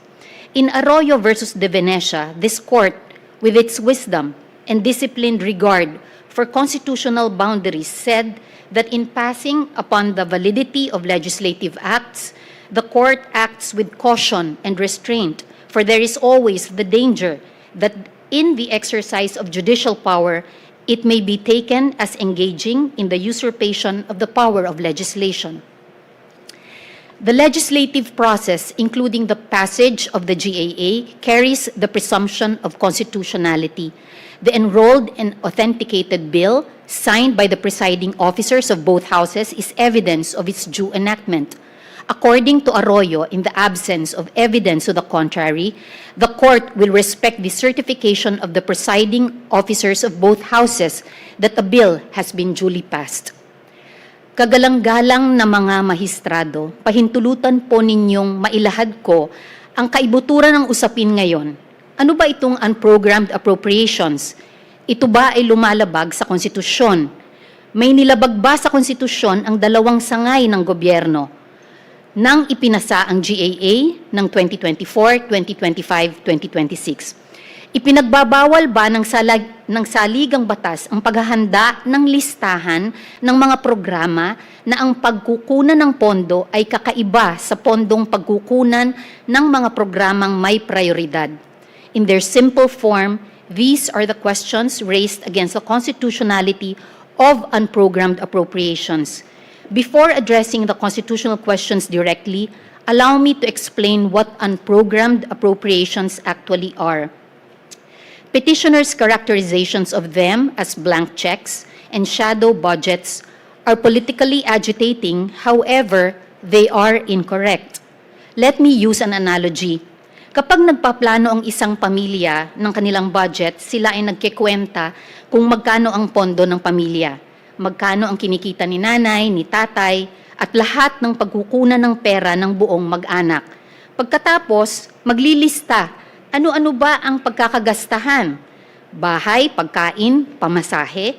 In Arroyo versus De Venecia, this court, with its wisdom and disciplined regard for constitutional boundaries, said that in passing upon the validity of legislative acts, the court acts with caution and restraint, for there is always the danger that in the exercise of judicial power, it may be taken as engaging in the usurpation of the power of legislation. The legislative process, including the passage of the GAA, carries the presumption of constitutionality. The enrolled and authenticated bill, signed by the presiding officers of both houses, is evidence of its due enactment. According to Arroyo, in the absence of evidence to the contrary, the court will respect the certification of the presiding officers of both houses that the bill has been duly passed. Kagalang-galang na mga mahistrado, pahintulutan po ninyong mailahad ko ang kaibuturan ng usapin ngayon. Ano ba itong unprogrammed appropriations? Ito ba ay lumalabag sa konstitusyon? May nilabag ba sa konstitusyon ang dalawang sangay ng gobyerno nang ipinasa ang GAA ng 2024, 2025, 2026? Ipinagbabawal ba ng saligang batas ang paghahanda ng listahan ng mga programa na ang pagkukunan ng pondo ay kakaiba sa pondong pagkukunan ng mga programang may prioridad? In their simple form, these are the questions raised against the constitutionality of unprogrammed appropriations. Before addressing the constitutional questions directly, allow me to explain what unprogrammed appropriations actually are. Petitioners' characterizations of them as blank checks and shadow budgets are politically agitating, however, they are incorrect. Let me use an analogy. Kapag nagpaplano ang isang pamilya ng kanilang budget, sila ay nagkikwenta kung magkano ang pondo ng pamilya, magkano ang kinikita ni nanay, ni tatay, at lahat ng pagkukunan ng pera ng buong mag-anak. Pagkatapos, maglilista. Ano-ano ba ang pagkakagastahan? Bahay, pagkain, pamasahe?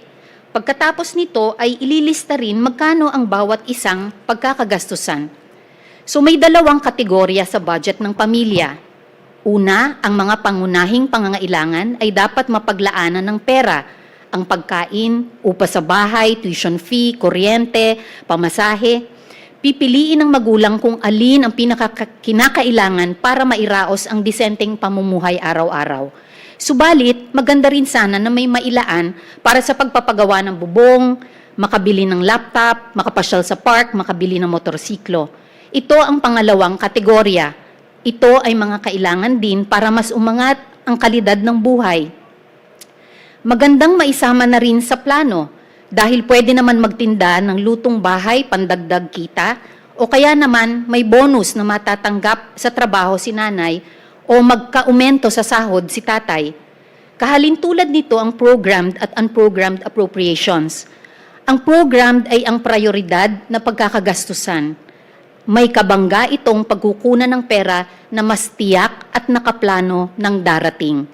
Pagkatapos nito ay ililista rin magkano ang bawat isang pagkakagastusan. So may dalawang kategorya sa budget ng pamilya. Una, ang mga pangunahing pangangailangan ay dapat mapaglaanan ng pera. Ang pagkain, upa sa bahay, tuition fee, kuryente, pamasahe. Pipiliin ng magulang kung alin ang kinakailangan para mairaos ang disenteng pamumuhay araw-araw. Subalit, maganda rin sana na may mailaan para sa pagpapagawa ng bubong, makabili ng laptop, makapasyal sa park, makabili ng motorsiklo. Ito ang pangalawang kategorya. Ito ay mga kailangan din para mas umangat ang kalidad ng buhay. Magandang maisama na rin sa plano dahil pwede naman magtinda ng lutong bahay pandagdag kita o kaya naman may bonus na matatanggap sa trabaho si nanay o magkaumento sa sahod si tatay. Kahalintulad nito ang programmed at unprogrammed appropriations. Ang programmed ay ang prioridad na pagkakagastusan. May kabangga itong pagkukunan ng pera na mas tiyak at nakaplano ng darating.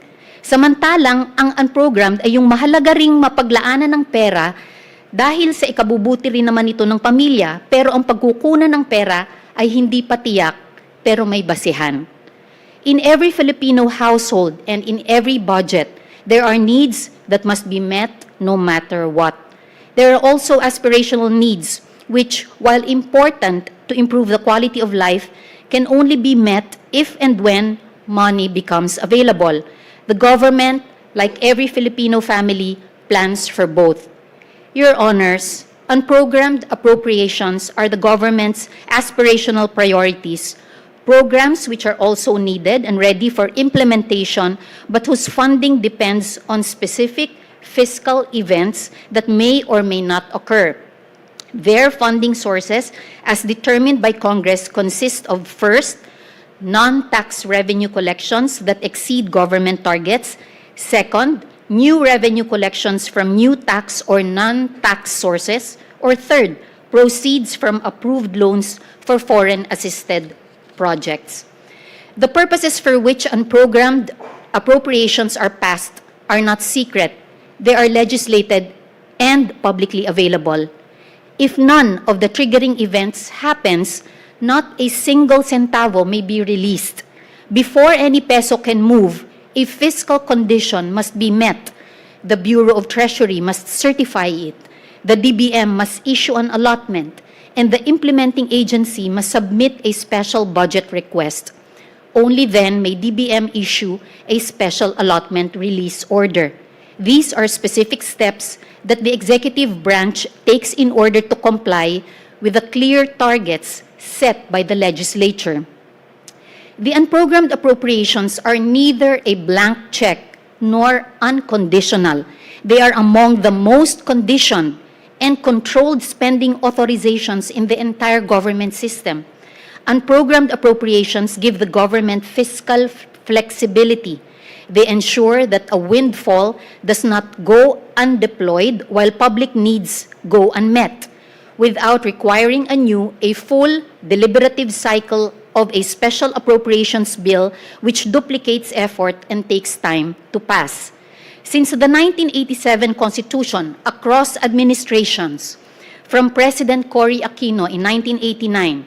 Samantalang, ang unprogrammed ay yung mahalaga ring mapaglaanan ng pera dahil sa ikabubuti rin naman ito ng pamilya, pero ang pagkukunan ng pera ay hindi pa tiyak, pero may basihan. In every Filipino household and in every budget, there are needs that must be met no matter what. There are also aspirational needs, which, while important to improve the quality of life, can only be met if and when money becomes available. The government, like every Filipino family, plans for both. Your Honors, unprogrammed appropriations are the government's aspirational priorities, programs which are also needed and ready for implementation, but whose funding depends on specific fiscal events that may or may not occur. Their funding sources, as determined by Congress, consist of first, non-tax revenue collections that exceed government targets. Second, new revenue collections from new tax or non-tax sources. Or third, proceeds from approved loans for foreign-assisted projects. The purposes for which unprogrammed appropriations are passed are not secret. They are legislated and publicly available. If none of the triggering events happens, not a single centavo may be released. Before any peso can move, a fiscal condition must be met. The Bureau of Treasury must certify it. The DBM must issue an allotment, and the implementing agency must submit a special budget request. Only then may DBM issue a special allotment release order. These are specific steps that the executive branch takes in order to comply with the clear targets set by the legislature. The unprogrammed appropriations are neither a blank check nor unconditional. They are among the most conditioned and controlled spending authorizations in the entire government system. Unprogrammed appropriations give the government fiscal flexibility. They ensure that a windfall does not go undeployed while public needs go unmet, without requiring anew a full deliberative cycle of a special appropriations bill which duplicates effort and takes time to pass. Since the 1987 Constitution, across administrations, from President Cory Aquino in 1989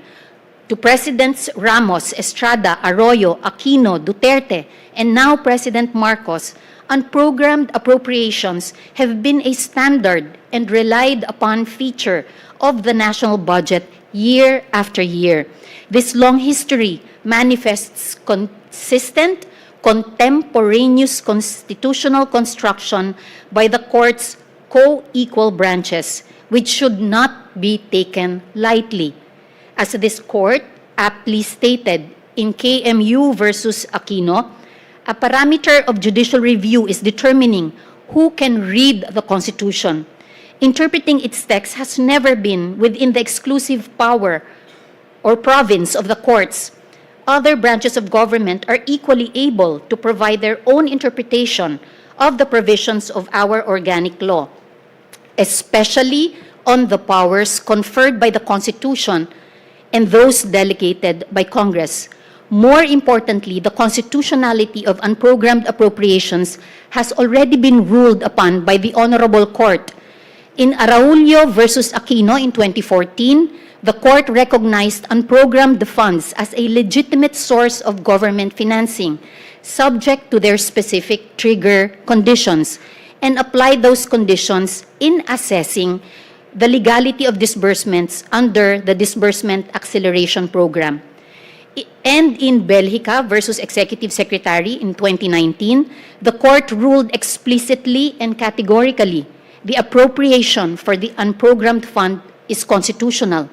to Presidents Ramos, Estrada, Arroyo, Aquino, Duterte, and now President Marcos, unprogrammed appropriations have been a standard and relied upon feature of the national budget year after year. This long history manifests consistent, contemporaneous constitutional construction by the court's co-equal branches, which should not be taken lightly. As this court aptly stated in KMU versus Aquino, a parameter of judicial review is determining who can read the Constitution. Interpreting its text has never been within the exclusive power or province of the courts. Other branches of government are equally able to provide their own interpretation of the provisions of our organic law, especially on the powers conferred by the Constitution and those delegated by Congress. More importantly, the constitutionality of unprogrammed appropriations has already been ruled upon by the Honorable Court. In Araulio versus Aquino in 2014, the court recognized unprogrammed funds as a legitimate source of government financing, subject to their specific trigger conditions, and applied those conditions in assessing the legality of disbursements under the Disbursement Acceleration Program. And in Belgica versus Executive Secretary in 2019, the court ruled explicitly and categorically the appropriation for the unprogrammed fund is constitutional.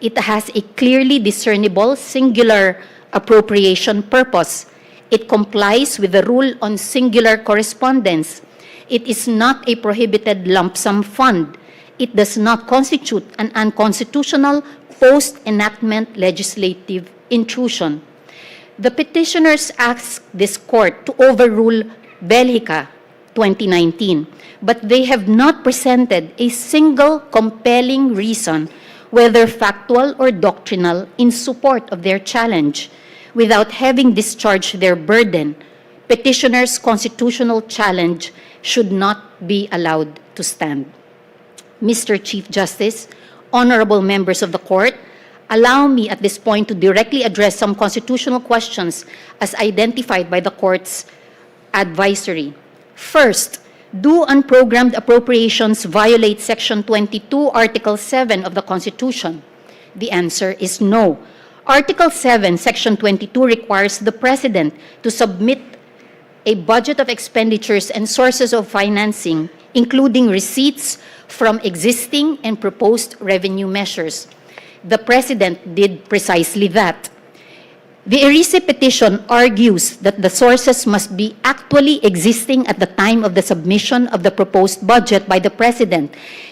It has a clearly discernible singular appropriation purpose. It complies with the rule on singular correspondence. It is not a prohibited lump sum fund. It does not constitute an unconstitutional post-enactment legislative intrusion. The petitioners asked this court to overrule Belgica 2019, but they have not presented a single compelling reason, whether factual or doctrinal, in support of their challenge. Without having discharged their burden, petitioners' constitutional challenge should not be allowed to stand. Mr. Chief Justice, honorable members of the court, allow me at this point to directly address some constitutional questions as identified by the court's advisory. First, do unprogrammed appropriations violate Section 22, Article 7 of the Constitution? The answer is no. Article 7, Section 22 requires the President to submit a budget of expenditures and sources of financing, including receipts from existing and proposed revenue measures. The President did precisely that. The ERISE petition argues that the sources must be actually existing at the time of the submission of the proposed budget by the President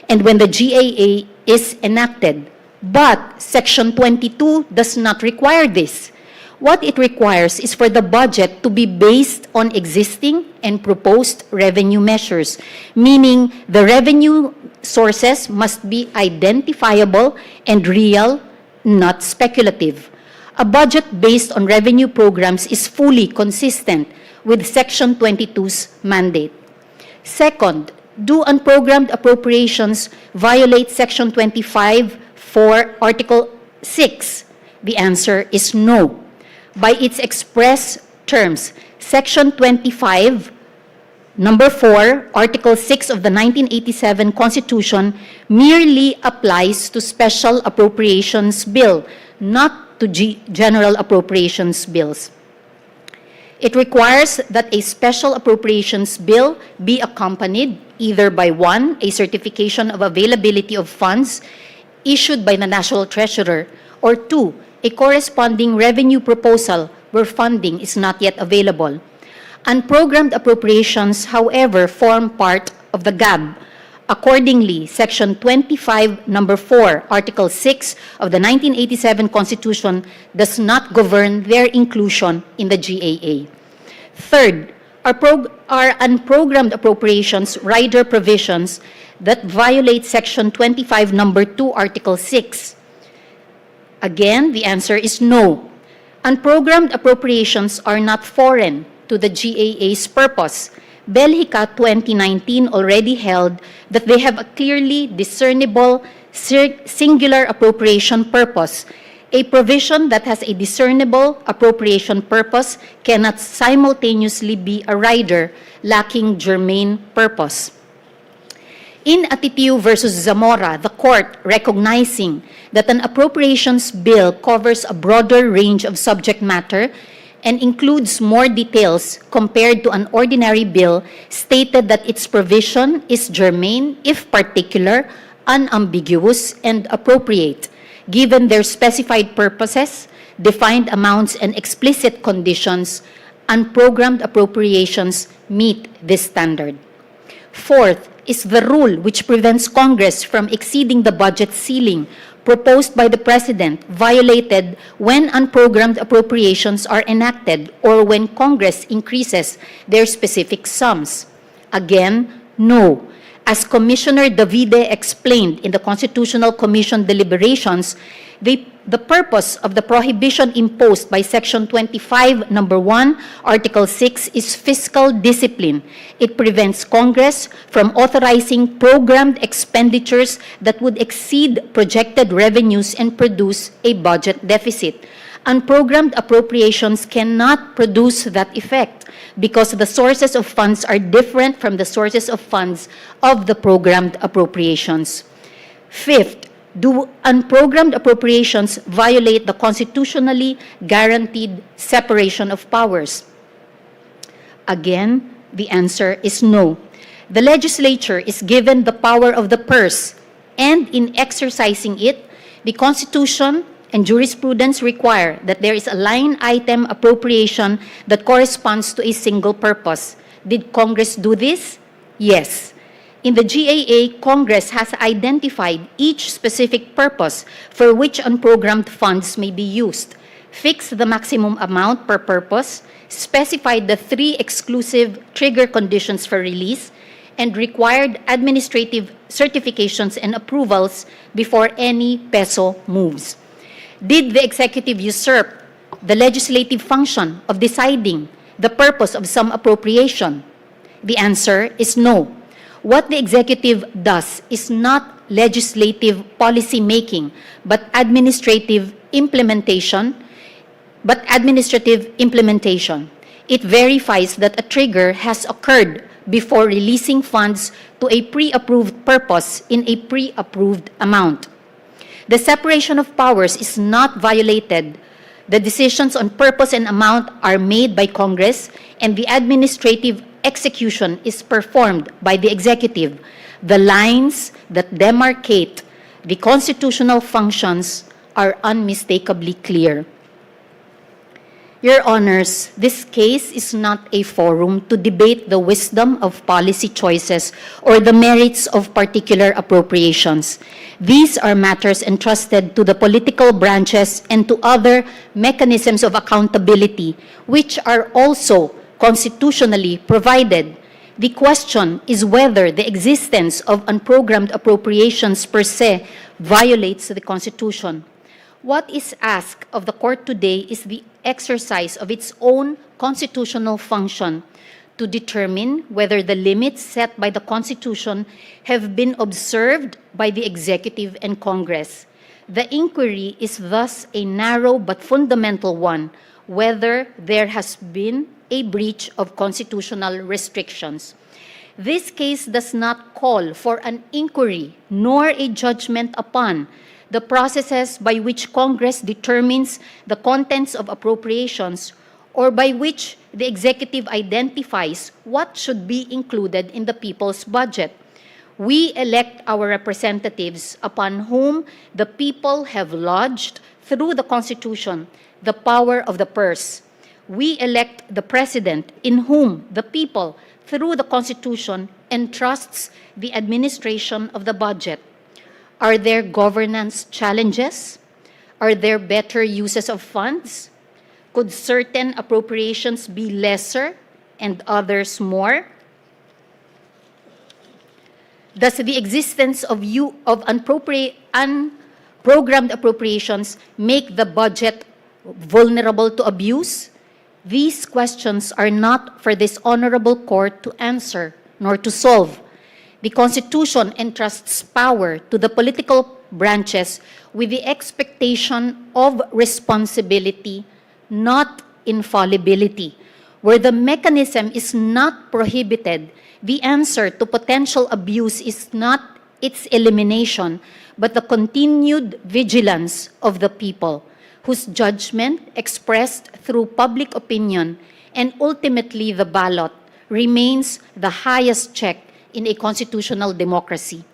and when the GAA is enacted. But Section 22 does not require this. What it requires is for the budget to be based on existing and proposed revenue measures, meaning the revenue sources must be identifiable and real, not speculative. A budget based on revenue programs is fully consistent with Section 22's mandate. Second, do unprogrammed appropriations violate Section 25 for Article 6? The answer is no. By its express terms, Section 25, Number 4, Article 6 of the 1987 Constitution merely applies to special appropriations bill, not to general appropriations bills. It requires that a special appropriations bill be accompanied either by 1, a certification of availability of funds issued by the National Treasurer, or 2, a corresponding revenue proposal where funding is not yet available. Unprogrammed appropriations, however, form part of the GAB. Accordingly, Section 25, Number 4, Article 6 of the 1987 Constitution does not govern their inclusion in the GAA. Third, are unprogrammed appropriations rider provisions that violate Section 25, Number 2, Article 6. Again, the answer is no. Unprogrammed appropriations are not foreign to the GAA's purpose. Belhica 2019 already held that they have a clearly discernible singular appropriation purpose. A provision that has a discernible appropriation purpose cannot simultaneously be a rider lacking germane purpose. In Atty versus Zamora, the court, recognizing that an appropriations bill covers a broader range of subject matter and includes more details compared to an ordinary bill, stated that its provision is germane if particular, unambiguous, and appropriate, given their specified purposes, defined amounts, and explicit conditions. Unprogrammed appropriations meet this standard. Fourth is the rule which prevents Congress from exceeding the budget ceiling proposed by the President violated when unprogrammed appropriations are enacted or when Congress increases their specific sums. Again, no. As Commissioner Davide explained in the Constitutional Commission deliberations, the purpose of the prohibition imposed by Section 25, Number 1, Article 6 is fiscal discipline. It prevents Congress from authorizing programmed expenditures that would exceed projected revenues and produce a budget deficit. Unprogrammed appropriations cannot produce that effect because the sources of funds are different from the sources of funds of the programmed appropriations. Fifth, do unprogrammed appropriations violate the constitutionally guaranteed separation of powers? Again, the answer is no. The legislature is given the power of the purse, and in exercising it, the Constitution and jurisprudence require that there is a line item appropriation that corresponds to a single purpose. Did Congress do this? Yes. In the GAA, Congress has identified each specific purpose for which unprogrammed funds may be used, fixed the maximum amount per purpose, specified the 3 exclusive trigger conditions for release, and required administrative certifications and approvals before any peso moves. Did the executive usurp the legislative function of deciding the purpose of some appropriation? The answer is no. What the executive does is not legislative policy making, but administrative implementation. It verifies that a trigger has occurred before releasing funds to a pre-approved purpose in a pre-approved amount. The separation of powers is not violated. The decisions on purpose and amount are made by Congress, and the administrative execution is performed by the executive. The lines that demarcate the constitutional functions are unmistakably clear. Your Honors, this case is not a forum to debate the wisdom of policy choices or the merits of particular appropriations. These are matters entrusted to the political branches and to other mechanisms of accountability, which are also constitutionally provided. The question is whether the existence of unprogrammed appropriations per se violates the Constitution. What is asked of the Court today is the exercise of its own constitutional function to determine whether the limits set by the Constitution have been observed by the Executive and Congress. The inquiry is thus a narrow but fundamental one, whether there has been a breach of constitutional restrictions. This case does not call for an inquiry nor a judgment upon the processes by which Congress determines the contents of appropriations or by which the executive identifies what should be included in the people's budget. We elect our representatives upon whom the people have lodged through the Constitution the power of the purse. We elect the President in whom the people, through the Constitution, entrusts the administration of the budget. Are there governance challenges? Are there better uses of funds? Could certain appropriations be lesser and others more? Does the existence of unprogrammed appropriations make the budget vulnerable to abuse? These questions are not for this honorable court to answer nor to solve. The Constitution entrusts power to the political branches with the expectation of responsibility, not infallibility. Where the mechanism is not prohibited, the answer to potential abuse is not its elimination, but the continued vigilance of the people, whose judgment, expressed through public opinion and ultimately the ballot, remains the highest check in a constitutional democracy.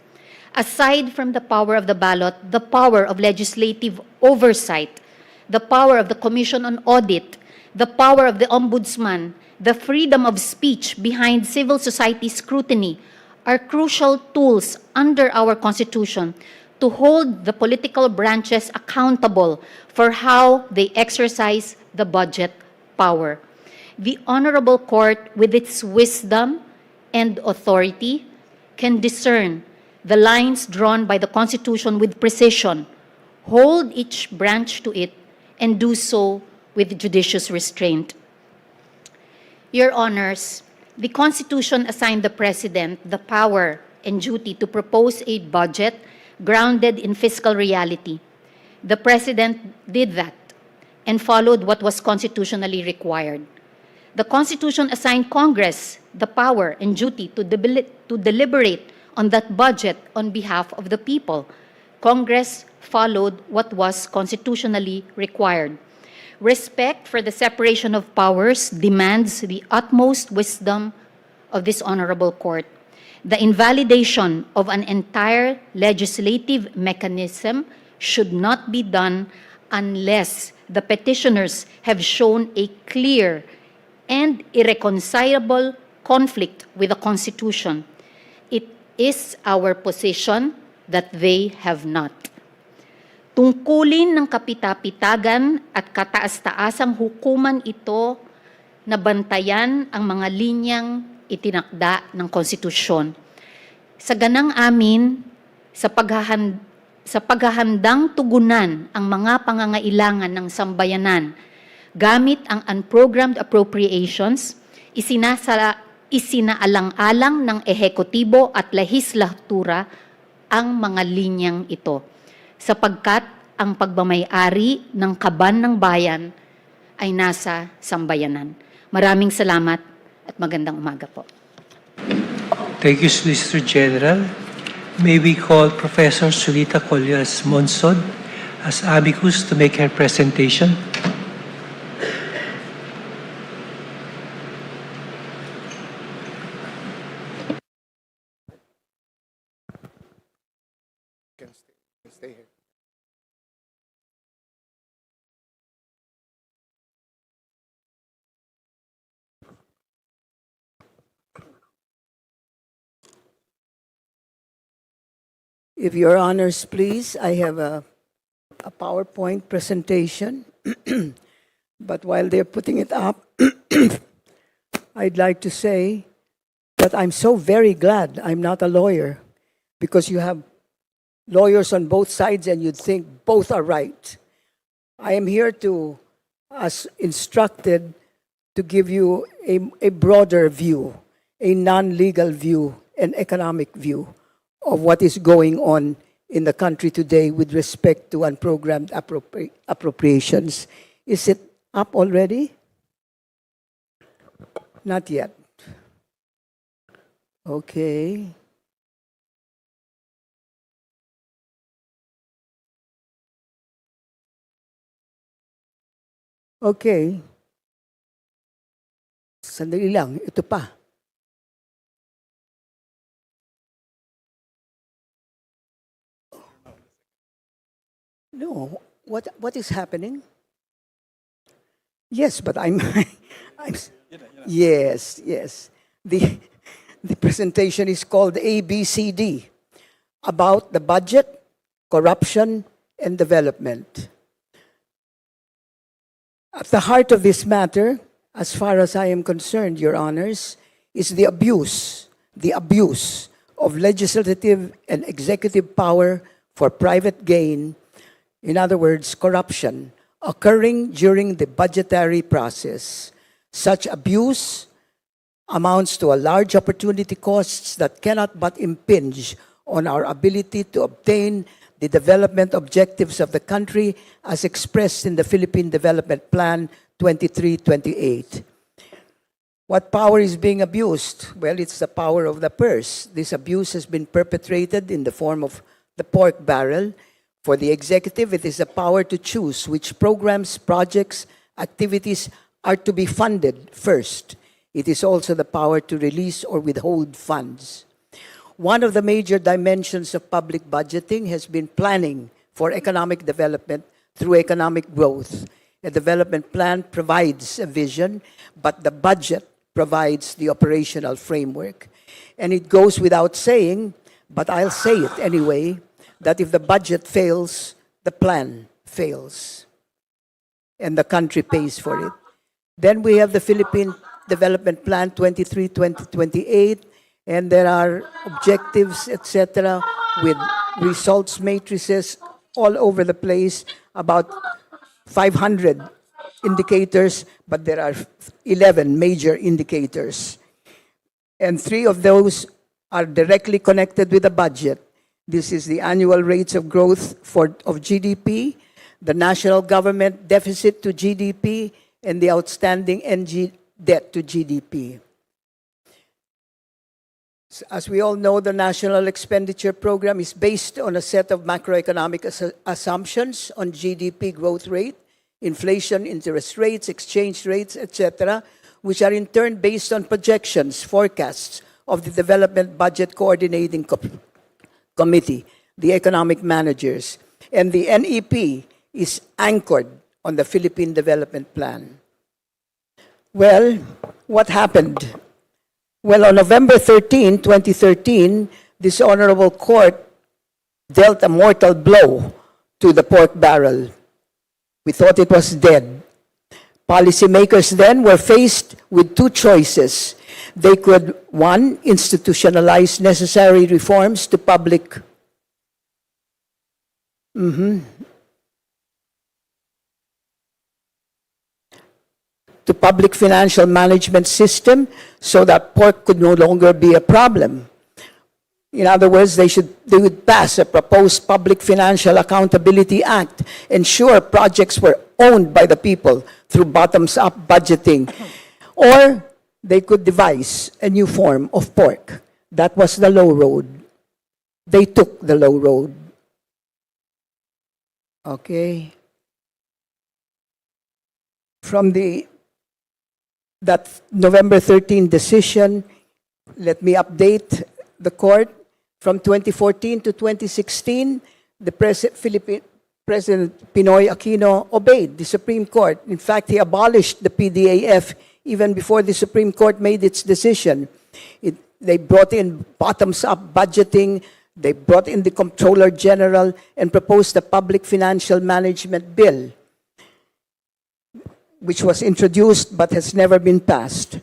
Aside from the power of the ballot, the power of legislative oversight, the power of the Commission on Audit, the power of the Ombudsman, the freedom of speech behind civil society scrutiny are crucial tools under our Constitution to hold the political branches accountable for how they exercise the budget power. The Honorable Court, with its wisdom and authority, can discern the lines drawn by the Constitution with precision, hold each branch to it, and do so with judicious restraint. Your Honors, the Constitution assigned the President the power and duty to propose a budget grounded in fiscal reality. The President did that and followed what was constitutionally required. The Constitution assigned Congress the power and duty to deliberate on that budget on behalf of the people. Congress followed what was constitutionally required. Respect for the separation of powers demands the utmost wisdom of this honorable court. The invalidation of an entire legislative mechanism should not be done unless the petitioners have shown a clear and irreconcilable conflict with the Constitution. It is our position that they have not. Tungkulin ng kapita-pitagan at kataas-taasang hukuman ito na bantayan ang mga linyang itinakda ng konstitusyon. Sa ganang amin, sa paghahandang tugunan ang mga pangangailangan ng sambayanan gamit ang unprogrammed appropriations, isinaalang-alang ng ehekutibo at lehislatura ang mga linyang ito, sapagkat ang pagmamay-ari ng kaban ng bayan ay nasa sambayanan. Maraming salamat at magandang umaga po. Thank you, Solicitor General. May we call Professor Sulita Collias Monsod as amicus to make her presentation. Stay here. If your honors please, I have a PowerPoint presentation, but while they're putting it up, I'd like to say that I'm so very glad I'm not a lawyer, because you have lawyers on both sides and you'd think both are right. I am here to, as instructed, to give you a broader view, a non-legal view, an economic view of what is going on in the country today with respect to unprogrammed appropriations. Is it up already? Not yet. Okay. Okay. Sandali lang, ito pa. No, what is happening? Yes, but I'm, I'm, yes, yes. The presentation is called ABCD, about the budget, corruption, and development. At the heart of this matter, as far as I am concerned, Your Honors, is the abuse of legislative and executive power for private gain, in other words, corruption, occurring during the budgetary process. Such abuse amounts to a large opportunity costs that cannot but impinge on our ability to obtain the development objectives of the country as expressed in the Philippine Development Plan 2328. What power is being abused? Well, it's the power of the purse. This abuse has been perpetrated in the form of the pork barrel. For the executive, it is the power to choose which programs, projects, activities are to be funded first. It is also the power to release or withhold funds. One of the major dimensions of public budgeting has been planning for economic development through economic growth. A development plan provides a vision, but the budget provides the operational framework. And it goes without saying, but I'll say it anyway, that if the budget fails, the plan fails. And the country pays for it. Then we have the Philippine Development Plan 23-2028, and there are objectives, etc., with results matrices all over the place, about 500 indicators, but there are 11 major indicators. And 3 of those are directly connected with the budget. This is the annual rates of growth of GDP, the national government deficit to GDP, and the outstanding NG debt to GDP. As we all know, the National Expenditure Program is based on a set of macroeconomic assumptions on GDP growth rate, inflation, interest rates, exchange rates, etc., which are in turn based on projections, forecasts of the Development Budget Coordinating Committee, the economic managers. And the NEP is anchored on the Philippine Development Plan. Well, what happened? Well, on November 13, 2013, this honorable court dealt a mortal blow to the pork barrel. We thought it was dead. Policymakers then were faced with 2 choices. They could, 1, institutionalize necessary reforms to public financial management system so that pork could no longer be a problem. In other words, they would pass a proposed Public Financial Accountability Act, ensure projects were owned by the people through bottoms-up budgeting. Or they could devise a new form of pork. That was the low road. They took the low road. Okay. From that November 13 decision, let me update the court. From 2014 to 2016, the President Pinoy Aquino obeyed the Supreme Court. In fact, he abolished the PDAF even before the Supreme Court made its decision. They brought in bottoms-up budgeting, they brought in the Comptroller General and proposed a Public Financial Management Bill, which was introduced but has never been passed.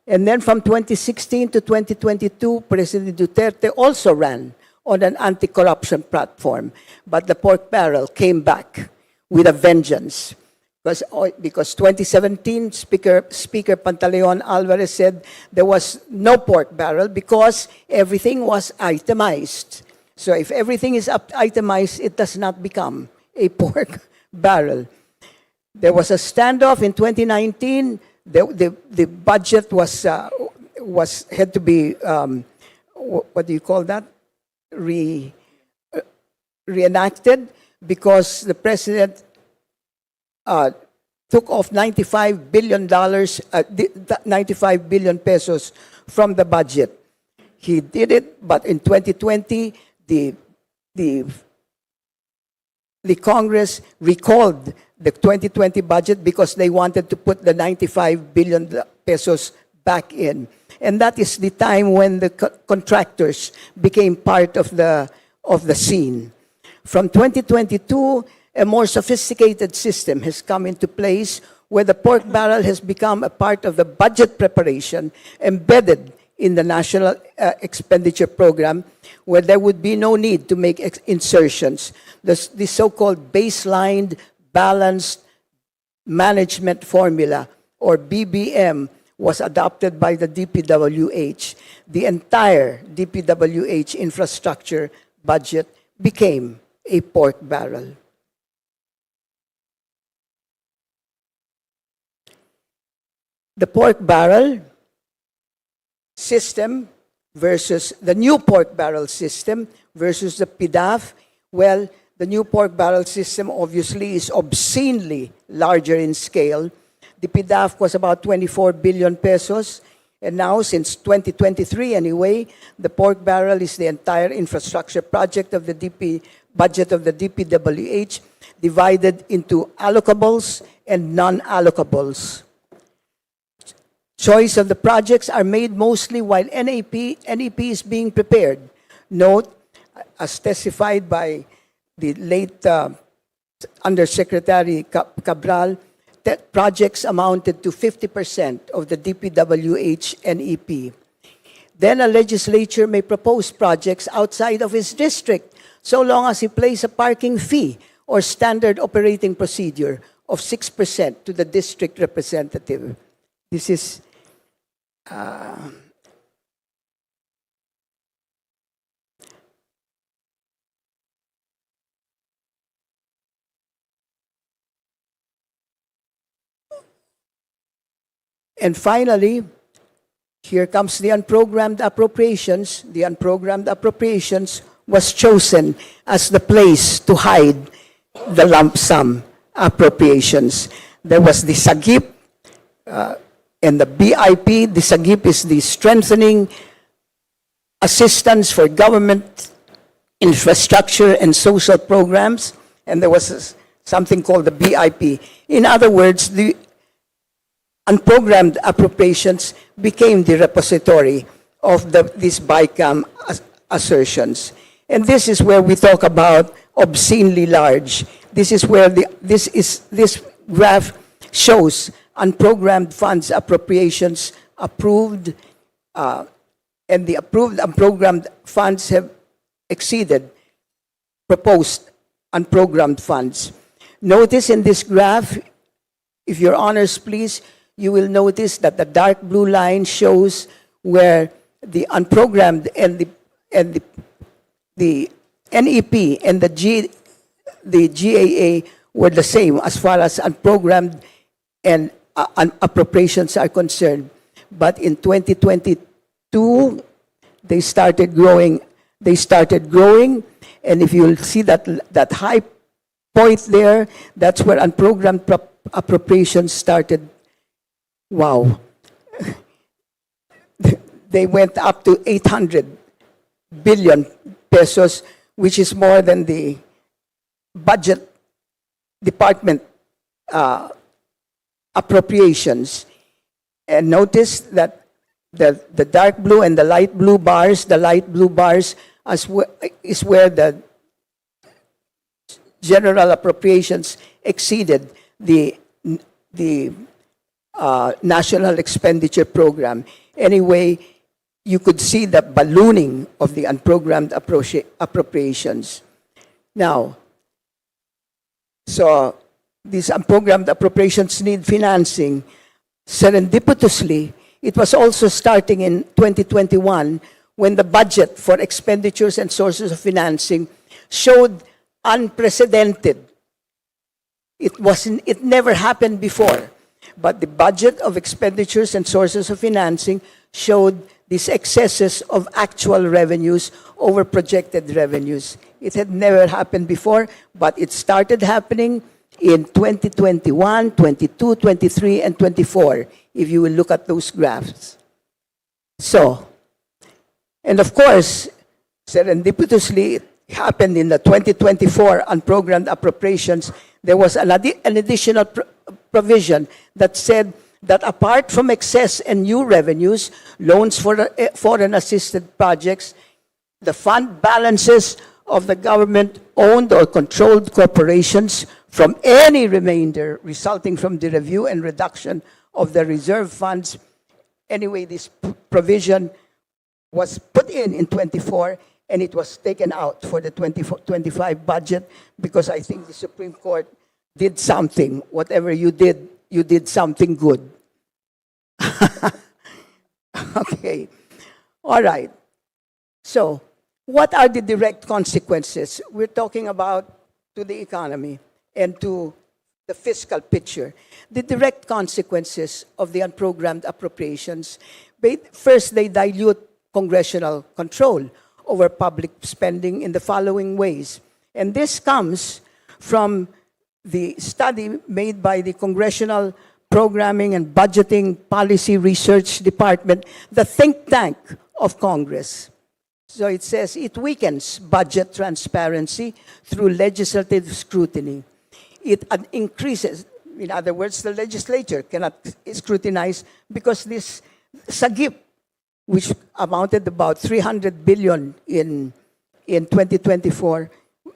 And then from 2016 to 2022, President Duterte also ran on an anti-corruption platform, but the pork barrel came back with a vengeance. Because 2017, Speaker Pantaleon Alvarez said there was no pork barrel because everything was itemized. So if everything is itemized, it does not become a pork barrel. There was a standoff in 2019. The budget had to be what do you call that? Reenacted because the president took off $95 billion, 95 billion pesos from the budget. He did it, but in 2020, the the Congress recalled the 2020 budget because they wanted to put the 95 billion pesos back in. And that is the time when the contractors became part of the scene. From 2022, a more sophisticated system has come into place where the pork barrel has become a part of the budget preparation embedded in the national expenditure program, where there would be no need to make insertions. The so-called baseline balanced management formula, or BBM, was adopted by the DPWH. The entire DPWH infrastructure budget became a pork barrel. The pork barrel system versus the new pork barrel system versus the PDAF. Well, the new pork barrel system obviously is obscenely larger in scale. The PDAF was about 24 billion pesos. And now, since 2023 anyway, the pork barrel is the entire infrastructure project of the budget of the DPWH, divided into allocables and non-allocables. Choice of the projects are made mostly while NEP is being prepared. Note, as testified by the late Undersecretary Cabral, that projects amounted to 50% of the DPWH NEP. Then a legislature may propose projects outside of his district, so long as he pays a parking fee or standard operating procedure of 6% to the district representative. This is and finally, here comes the unprogrammed appropriations. The unprogrammed appropriations was chosen as the place to hide the lump sum appropriations. There was the SAGIP and the BIP. The SAGIP is the Strengthening Assistance for Government Infrastructure and Social Programs, and there was something called the BIP. In other words, the unprogrammed appropriations became the repository of these BICAM assertions. And this is where we talk about obscenely large. This is where this graph shows unprogrammed funds appropriations approved, and the approved unprogrammed funds have exceeded proposed unprogrammed funds. Notice in this graph, if your honors please, you will notice that the dark blue line shows where the unprogrammed and the NEP and the GAA were the same as far as unprogrammed and appropriations are concerned. But in 2022, they started growing. And if you'll see that high point there, that's where unprogrammed appropriations started. Wow. They went up to 800 billion pesos, which is more than the budget department appropriations. And notice that the dark blue and the light blue bars is where the general appropriations exceeded the national expenditure program. Anyway, you could see the ballooning of the unprogrammed appropriations. Now, so these unprogrammed appropriations need financing. Serendipitously, it was also starting in 2021 when the budget for expenditures and sources of financing showed unprecedented. It never happened before. But the budget of expenditures and sources of financing showed these excesses of actual revenues over projected revenues. It had never happened before, but it started happening in 2021, 22, 23, and 24, if you will look at those graphs. So, and of course, serendipitously, happened in the 2024 unprogrammed appropriations, there was an additional provision that said that apart from excess and new revenues, loans for foreign assisted projects, the fund balances of the government-owned or controlled corporations from any remainder resulting from the review and reduction of the reserve funds. Anyway, this provision was put in 24, and it was taken out for the 24-25 budget because I think the Supreme Court did something. Whatever you did something good. Okay. All right. So, what are the direct consequences? We're talking about to the economy and to the fiscal picture. The direct consequences of the unprogrammed appropriations, first, they dilute congressional control over public spending in the following ways. And this comes from the study made by the Congressional Programming and Budgeting Policy Research Department, the think tank of Congress. So it says it weakens budget transparency through legislative scrutiny. It increases, in other words, the legislature cannot scrutinize because this sagip, which amounted about 300 billion in 2024,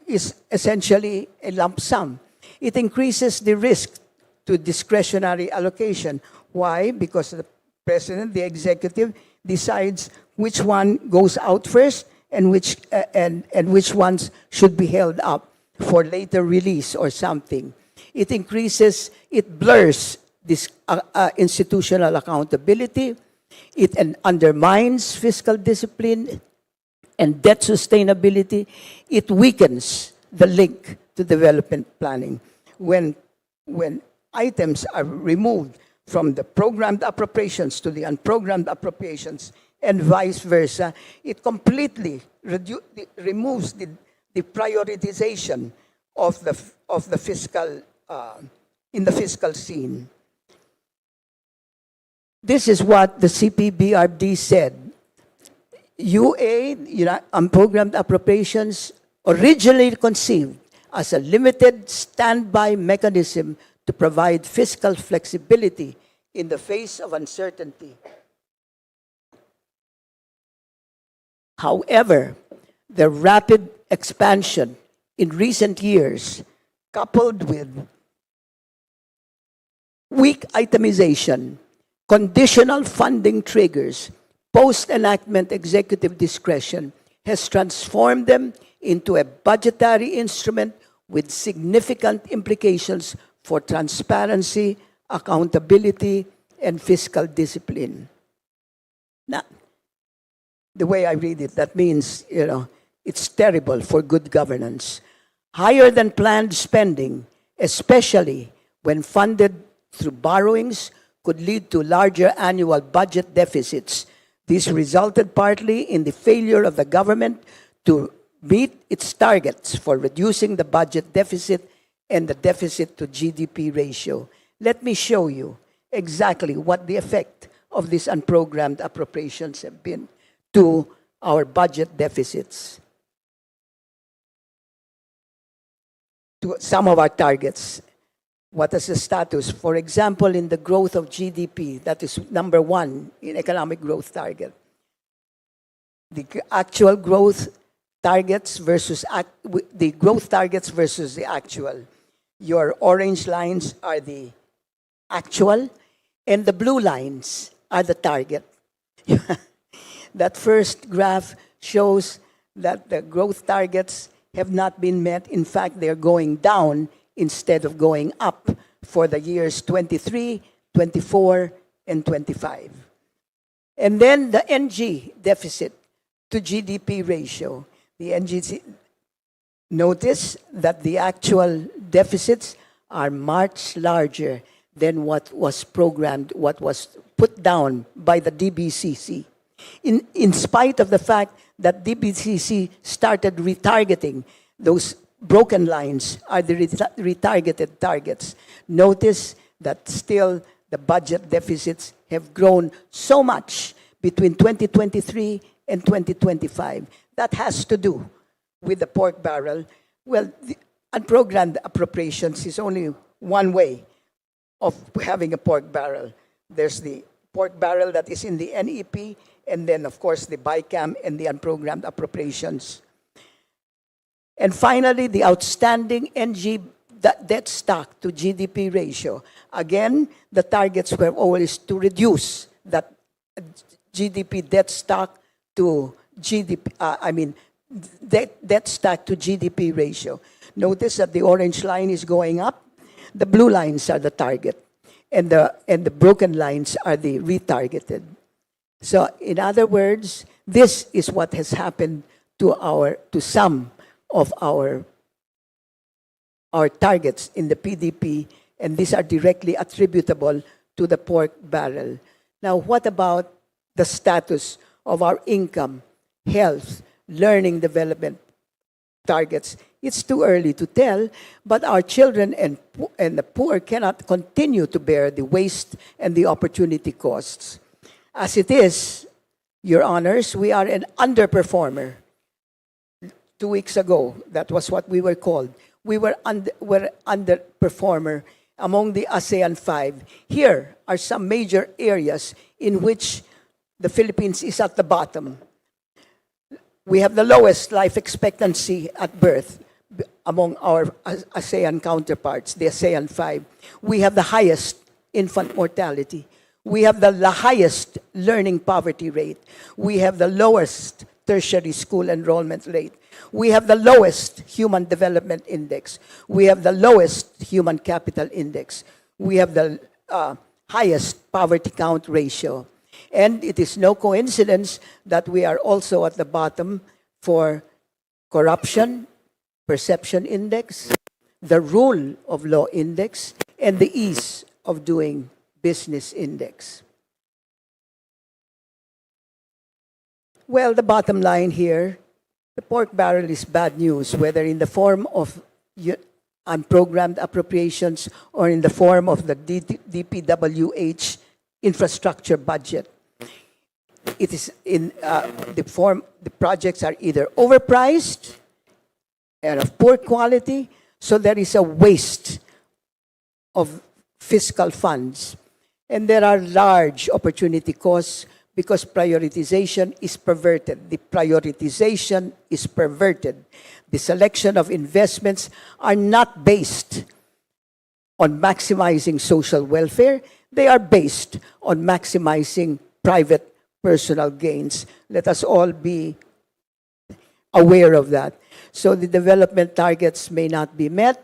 is essentially a lump sum. It increases the risk to discretionary allocation. Why? Because the president, the executive, decides which one goes out first and which ones should be held up for later release or something. It blurs this institutional accountability. It undermines fiscal discipline and debt sustainability. It weakens the link to development planning. When items are removed from the programmed appropriations to the unprogrammed appropriations and vice versa, it completely removes the prioritization of the fiscal in the fiscal scene. This is what the CPBRD said. UA, unprogrammed appropriations, originally conceived as a limited standby mechanism to provide fiscal flexibility in the face of uncertainty. However, the rapid expansion in recent years, coupled with weak itemization, conditional funding triggers, post-enactment executive discretion, has transformed them into a budgetary instrument with significant implications for transparency, accountability, and fiscal discipline. Now, the way I read it, that means, it's terrible for good governance. Higher than planned spending, especially when funded through borrowings, could lead to larger annual budget deficits. This resulted partly in the failure of the government to meet its targets for reducing the budget deficit and the deficit to GDP ratio. Let me show you exactly what the effect of these unprogrammed appropriations have been to our budget deficits, to some of our targets. What is the status? For example, in the growth of GDP, that is number one in economic growth target. The actual growth targets versus the growth targets versus the actual. Your orange lines are the actual, and the blue lines are the target. That first graph shows that the growth targets have not been met. In fact, they're going down instead of going up for the years 23, 24, and 25. And then the NG, deficit to GDP ratio. The NG, notice that the actual deficits are much larger than what was programmed, what was put down by the DBCC. In spite of the fact that DBCC started retargeting, those broken lines are the retargeted targets. Notice that still the budget deficits have grown so much between 2023 and 2025. That has to do with the pork barrel, well, the unprogrammed appropriations is only one way of having a pork barrel. There's the pork barrel that is in the NEP, and then, of course, the BICAM and the unprogrammed appropriations. And finally, the outstanding NG debt stock to GDP ratio. Again, the targets were always to reduce that GDP debt stock to GDP, debt stock to GDP ratio. Notice that the orange line is going up. The blue lines are the target, and the broken lines are the retargeted. So, in other words, this is what has happened to some of our targets in the PDP, and these are directly attributable to the pork barrel. Now, what about the status of our income, health, learning development targets? It's too early to tell, but our children and the poor cannot continue to bear the waste and the opportunity costs. As it is, Your Honors, we are an underperformer. 2 weeks ago, that was what we were called. We were underperformer among the ASEAN 5. Here are some major areas in which the Philippines is at the bottom. We have the lowest life expectancy at birth among our ASEAN counterparts, the ASEAN 5. We have the highest infant mortality. We have the highest learning poverty rate. We have the lowest tertiary school enrollment rate. We have the lowest human development index. We have the lowest human capital index. We have the highest poverty count ratio. And it is no coincidence that we are also at the bottom for corruption, perception index, the rule of law index, and the ease of doing business index. Well, the bottom line here, the pork barrel is bad news, whether in the form of unprogrammed appropriations or in the form of the DPWH infrastructure budget. It is in the projects are either overpriced and of poor quality, so there is a waste of fiscal funds. And there are large opportunity costs because prioritization is perverted. The prioritization is perverted. The selection of investments are not based on maximizing social welfare. They are based on maximizing private personal gains. Let us all be aware of that. So the development targets may not be met.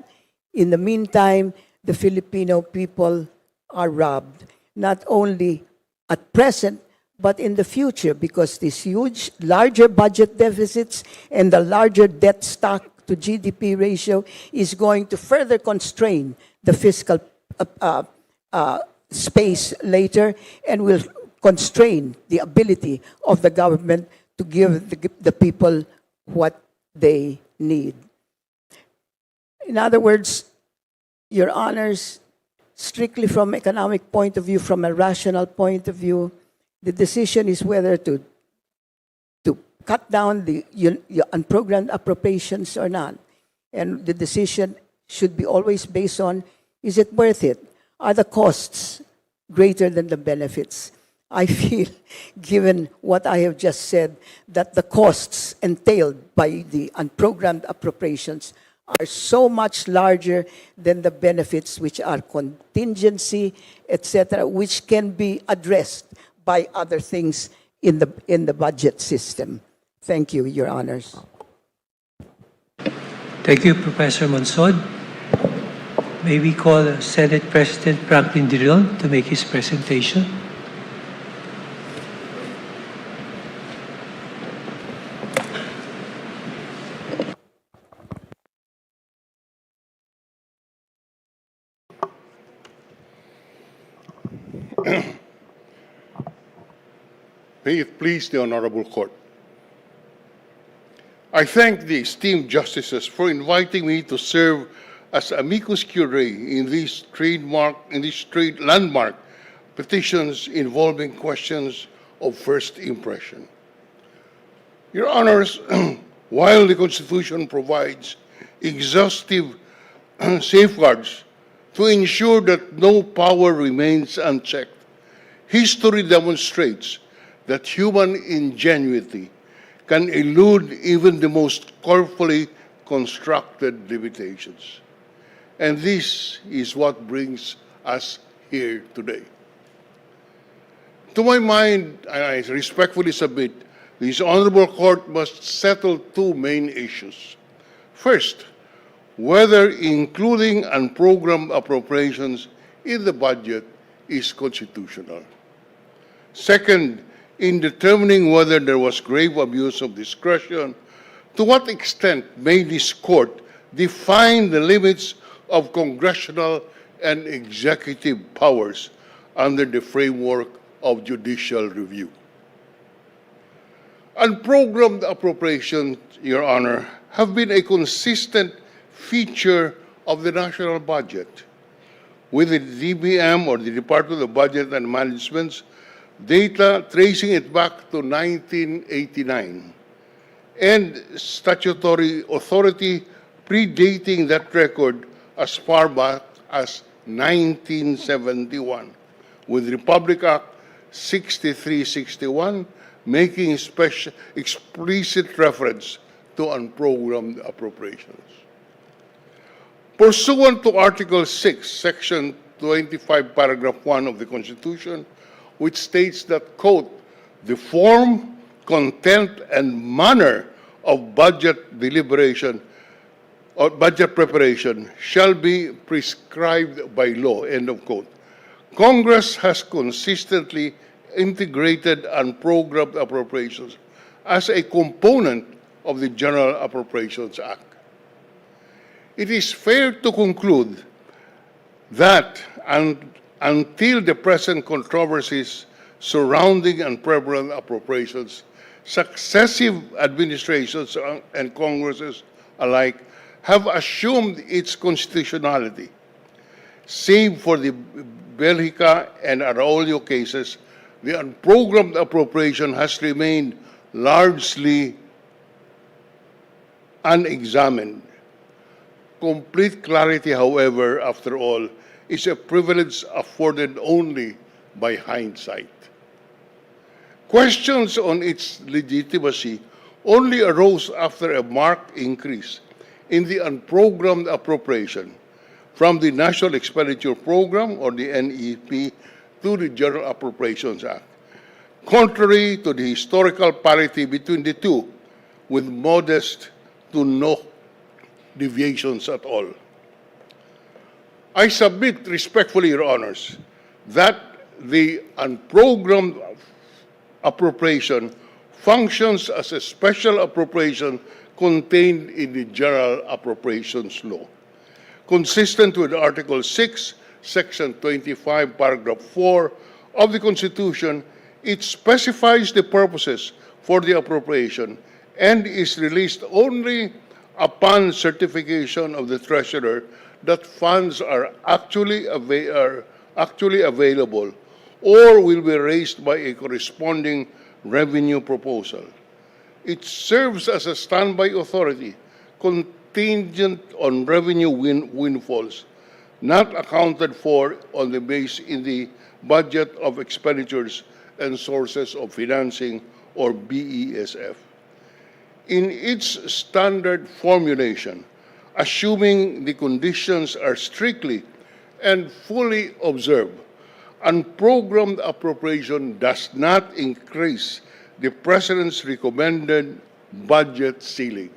In the meantime, the Filipino people are robbed, not only at present, but in the future, because these huge, larger budget deficits and the larger debt stock to GDP ratio is going to further constrain the fiscal space later and will constrain the ability of the government to give the people what they need. In other words, Your Honors, strictly from economic point of view, from a rational point of view, the decision is whether to cut down the unprogrammed appropriations or not. And the decision should be always based on, is it worth it? Are the costs greater than the benefits? I feel, given what I have just said, that the costs entailed by the unprogrammed appropriations are so much larger than the benefits, which are contingency, etc., which can be addressed by other things in the budget system. Thank you, Your Honors. Thank you, Professor Monsod. May we call Senate President Franklin Drilon to make his presentation. May it please the Honorable Court. I thank the esteemed justices for inviting me to serve as amicus curiae in these landmark petitions involving questions of first impression. Your Honors, while the Constitution provides exhaustive safeguards to ensure that no power remains unchecked, history demonstrates that human ingenuity can elude even the most carefully constructed limitations. And this is what brings us here today. To my mind, and I respectfully submit, this honorable court must settle two main issues. First, whether including unprogrammed appropriations in the budget is constitutional. Second, in determining whether there was grave abuse of discretion, to what extent may this court define the limits of congressional and executive powers under the framework of judicial review? Unprogrammed appropriations, Your Honor, have been a consistent feature of the national budget, with the DBM, or the Department of Budget and Management's data tracing it back to 1989, and statutory authority predating that record as far back as 1971, with Republic Act 6361 making explicit reference to unprogrammed appropriations. Pursuant to Article 6, Section 25, Paragraph 1 of the Constitution, which states that, quote, the form, content, and manner of budget deliberation or budget preparation shall be prescribed by law, end of quote. Congress has consistently integrated unprogrammed appropriations as a component of the General Appropriations Act. It is fair to conclude that until the present controversies surrounding unprogrammed appropriations, successive administrations and Congresses alike have assumed its constitutionality. Save for the Belgica and Araulio cases, the unprogrammed appropriation has remained largely unexamined. Complete clarity, however, after all, is a privilege afforded only by hindsight. Questions on its legitimacy only arose after a marked increase in the unprogrammed appropriation from the National Expenditure Program, or the NEP, to the General Appropriations Act, contrary to the historical parity between the two, with modest to no deviations at all. I submit respectfully, Your Honors, that the unprogrammed appropriation functions as a special appropriation contained in the General Appropriations Law. Consistent with Article 6, Section 25, Paragraph 4 of the Constitution, it specifies the purposes for the appropriation and is released only upon certification of the Treasurer that funds are actually available or will be raised by a corresponding revenue proposal. It serves as a standby authority contingent on revenue windfalls not accounted for on the base in the budget of expenditures and sources of financing, or BESF. In its standard formulation, assuming the conditions are strictly and fully observed, unprogrammed appropriation does not increase the President's recommended budget ceiling.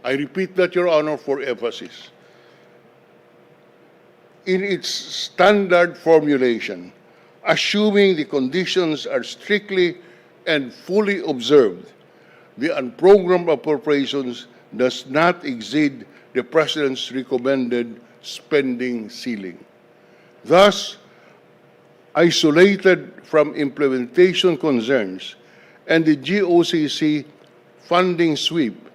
I repeat that, Your Honor, for emphasis. In its standard formulation, assuming the conditions are strictly and fully observed, the unprogrammed appropriations does not exceed the President's recommended spending ceiling. Thus, isolated from implementation concerns and the GOCC funding sweep,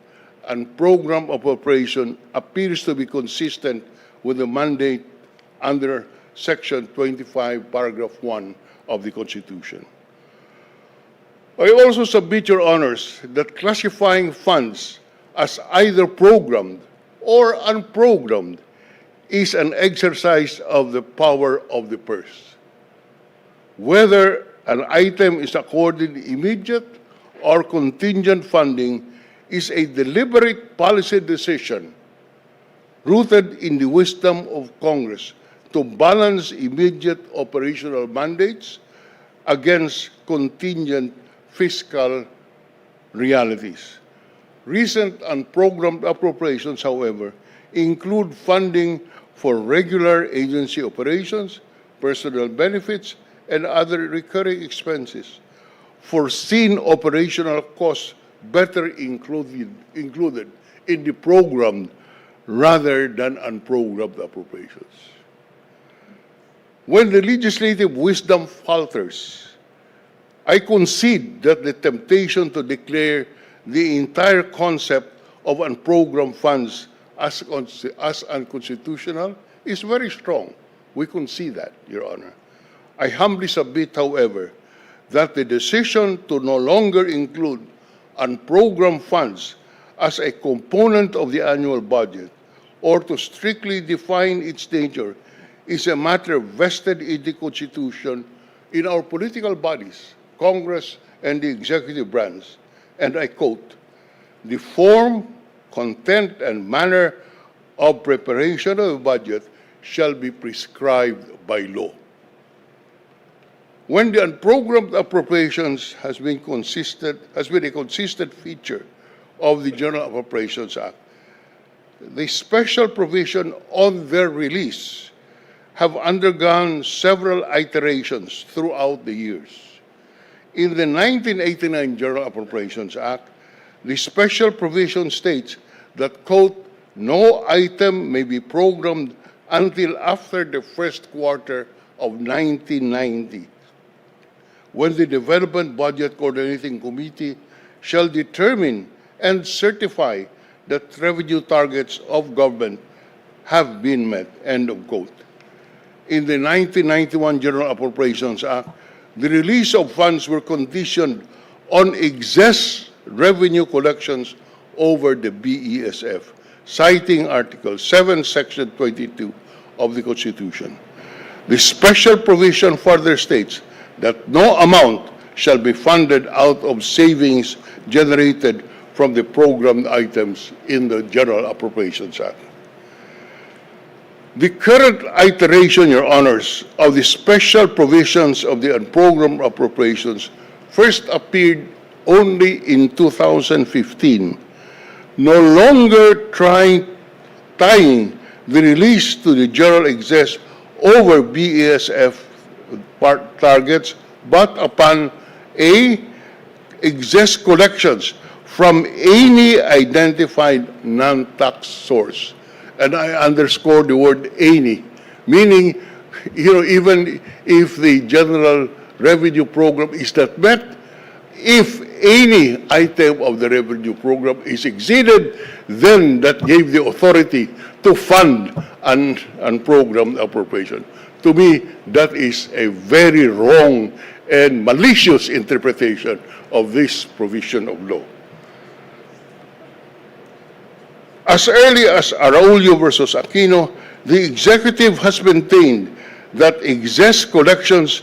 and program appropriation appears to be consistent with the mandate under Section 25, Paragraph 1 of the Constitution. I also submit, Your Honors, that classifying funds as either programmed or unprogrammed is an exercise of the power of the purse. Whether an item is accorded immediate or contingent funding is a deliberate policy decision rooted in the wisdom of Congress to balance immediate operational mandates against contingent fiscal realities. Recent unprogrammed appropriations, however, include funding for regular agency operations, personal benefits, and other recurring expenses. Foreseen operational costs better included in the programmed rather than unprogrammed appropriations. When the legislative wisdom falters, I concede that the temptation to declare the entire concept of unprogrammed funds as unconstitutional is very strong. We concede that, Your Honor. I humbly submit, however, that the decision to no longer include unprogrammed funds as a component of the annual budget or to strictly define its nature is a matter vested in the Constitution in our political bodies, Congress and the executive branch. And I quote, "The form, content, and manner of preparation of a budget shall be prescribed by law." When the unprogrammed appropriations has been a consistent feature of the General Appropriations Act, the special provision on their release have undergone several iterations throughout the years. In the 1989 General Appropriations Act, the special provision states that, quote, "No item may be programmed until after the first quarter of 1990, when the Development Budget Coordinating Committee shall determine and certify that revenue targets of government have been met," end of quote. In the 1991 General Appropriations Act, the release of funds were conditioned on excess revenue collections over the BESF, citing Article 7, Section 22 of the Constitution. The special provision further states that no amount shall be funded out of savings generated from the programmed items in the General Appropriations Act. The current iteration, Your Honors, of the special provisions of the unprogrammed appropriations first appeared only in 2015, no longer tying the release to the general excess over BESF targets, but upon A, excess collections from any identified non-tax source. And I underscore the word any, meaning, even if the general revenue program is not met, if any item of the revenue program is exceeded, then that gave the authority to fund an unprogrammed appropriation. To me, that is a very wrong and malicious interpretation of this provision of law. As early as Araulio versus Aquino, the executive has maintained that excess collections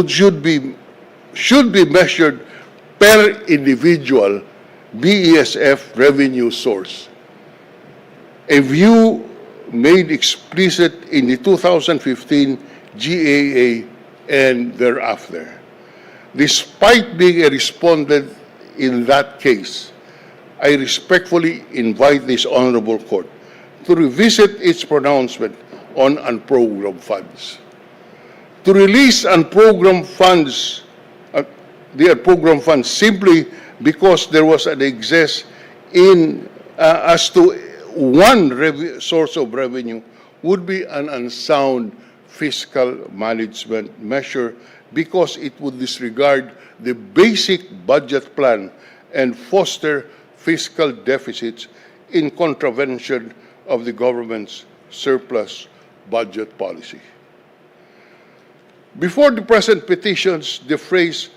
should be measured per individual BESF revenue source, a view made explicit in the 2015 GAA and thereafter. Despite being a respondent in that case, I respectfully invite this honorable court to revisit its pronouncement on unprogrammed funds. To release unprogrammed funds, the unprogrammed funds simply because there was an excess as to one source of revenue would be an unsound fiscal management measure because it would disregard the basic budget plan and foster fiscal deficits in contravention of the government's surplus budget policy. Before the present petitions, the phrase,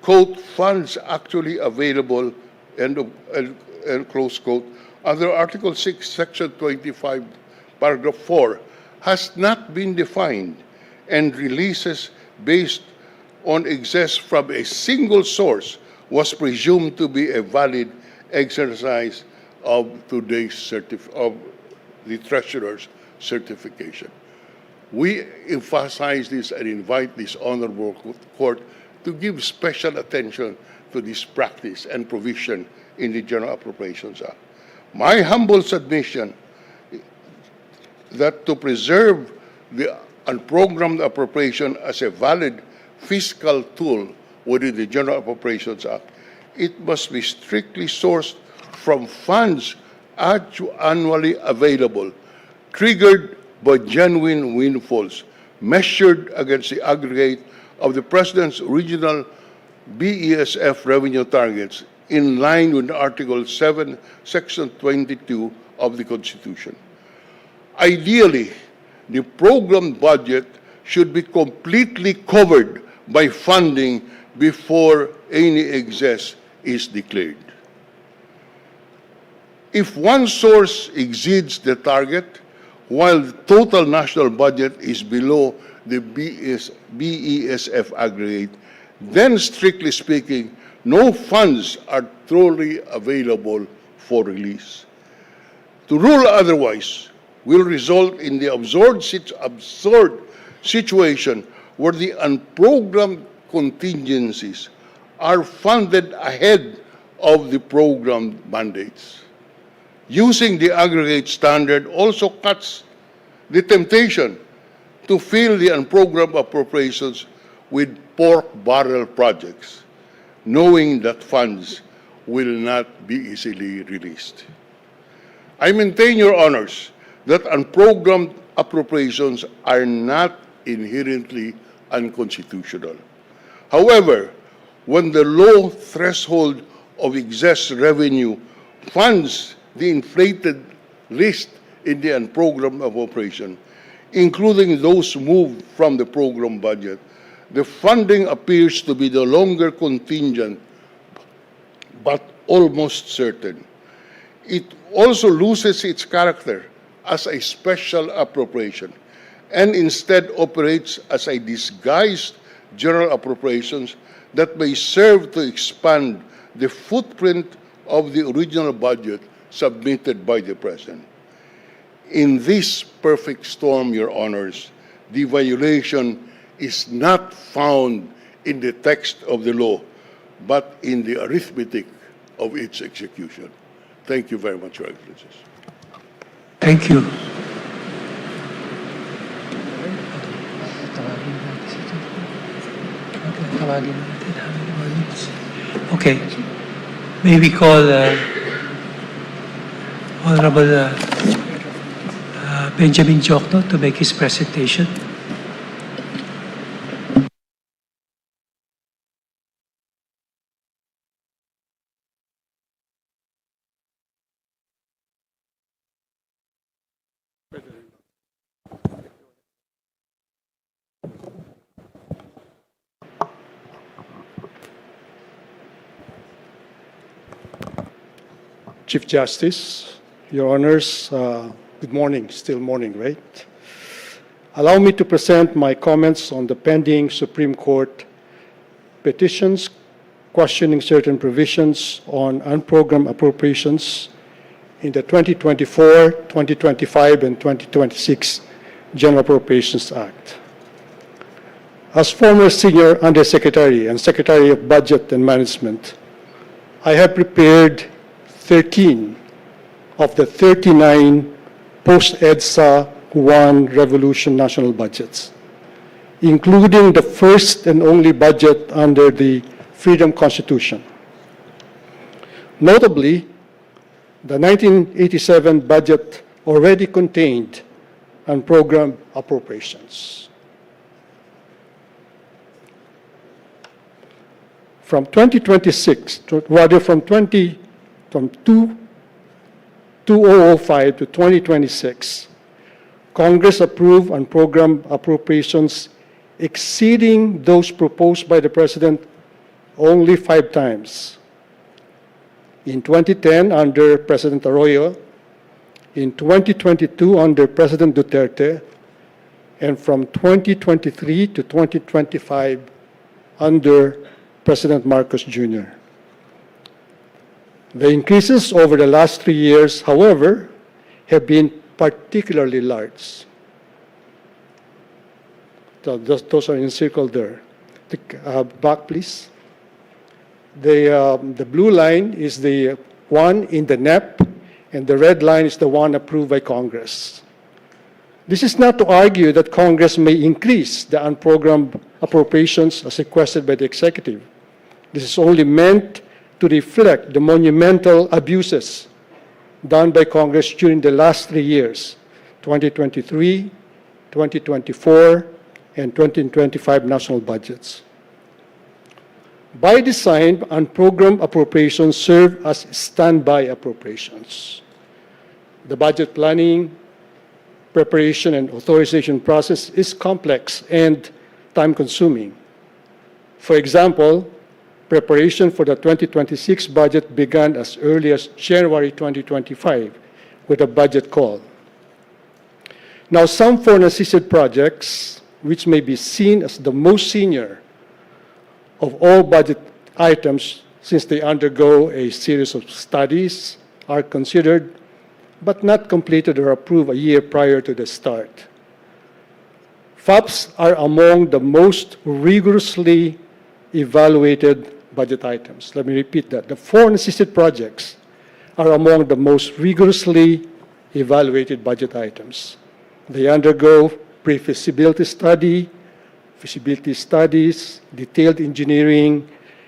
quote, "funds actually available," end close quote, under Article 6, Section 25, Paragraph 4, has not been defined, and releases based on excess from a single source was presumed to be a valid exercise of of the Treasurer's certification. We emphasize this and invite this honorable court to give special attention to this practice and provision in the General Appropriations Act. My humble submission that to preserve the unprogrammed appropriation as a valid fiscal tool within the General Appropriations Act, it must be strictly sourced from funds annually available, triggered by genuine windfalls, measured against the aggregate of the President's original BESF revenue targets in line with Article 7, Section 22 of the Constitution. Ideally, the program budget should be completely covered by funding before any excess is declared. If one source exceeds the target, while the total national budget is below the BESF aggregate, then strictly speaking, no funds are truly available for release. To rule otherwise will result in the absurd situation where the unprogrammed contingencies are funded ahead of the programmed mandates. Using the aggregate standard also cuts the temptation to fill the unprogrammed appropriations with pork barrel projects, knowing that funds will not be easily released. I maintain, Your Honors, that unprogrammed appropriations are not inherently unconstitutional. However, when the low threshold of excess revenue funds the inflated list in the unprogrammed appropriation, including those moved from the program budget, the funding appears to be no longer contingent, but almost certain. It also loses its character as a special appropriation and instead operates as a disguised general appropriations that may serve to expand the footprint of the original budget submitted by the President. In this perfect storm, Your Honors, the violation is not found in the text of the law, but in the arithmetic of its execution. Thank you very much, Your Excellencies. Thank you. Okay. May we call Honorable Benjamin Jokno to make his presentation. Chief Justice, Your Honors, good morning, still morning, right? Allow me to present my comments on the pending Supreme Court petitions questioning certain provisions on unprogrammed appropriations in the 2024, 2025, and 2026 General Appropriations Act. As former Senior Undersecretary and Secretary of Budget and Management, I have prepared 13 of the 39 post-EDSA 1 revolution national budgets, including the first and only budget under the Freedom Constitution. Notably, the 1987 budget already contained unprogrammed appropriations. From 2026, rather from 2005 to 2026, Congress approved unprogrammed appropriations exceeding those proposed by the President only 5 times. in 2010 under President Arroyo, in 2022 under President Duterte, and from 2023 to 2025 under President Marcos Jr. The increases over the last 3 years, however, have been particularly large. Those are encircled there. Back, please. The blue line is the one in the NEP, and the red line is the one approved by Congress. This is not to argue that Congress may increase the unprogrammed appropriations as requested by the executive. This is only meant to reflect the monumental abuses done by Congress during the last 3 years, 2023, 2024, and 2025 national budgets. By design, unprogrammed appropriations serve as standby appropriations. The budget planning, preparation, and authorization process is complex and time-consuming. For example, preparation for the 2026 budget began as early as January 2025 with a budget call. Now, some foreign-assisted projects, which may be seen as the most senior of all budget items since they undergo a series of studies, are considered but not completed or approved a year prior to the start. FAPs are among the most rigorously evaluated budget items. Let me repeat that. The foreign-assisted projects are among the most rigorously evaluated budget items. They undergo pre-feasibility study, feasibility studies, detailed engineering,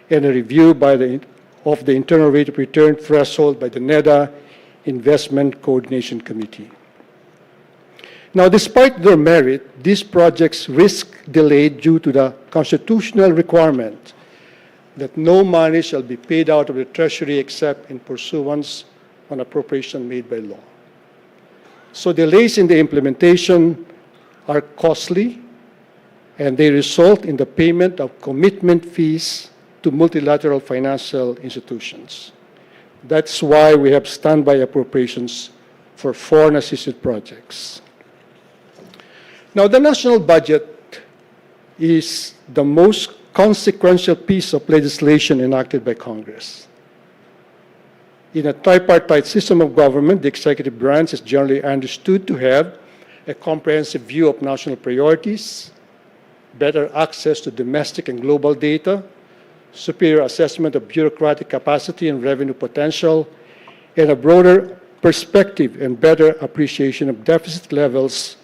and a review of the internal rate of return threshold by the NEDA Investment Coordination Committee. Now, despite their merit, these projects risk delay due to the constitutional requirement that no money shall be paid out of the Treasury except in pursuance on appropriation made by law. So delays in the implementation are costly, and they result in the payment of commitment fees to multilateral financial institutions. That's why we have standby appropriations for foreign-assisted projects. Now, the national budget is the most consequential piece of legislation enacted by Congress. In a tripartite system of government, the executive branch is generally understood to have a comprehensive view of national priorities, better access to domestic and global data, superior assessment of bureaucratic capacity and revenue potential, and a broader perspective and better appreciation of deficit levels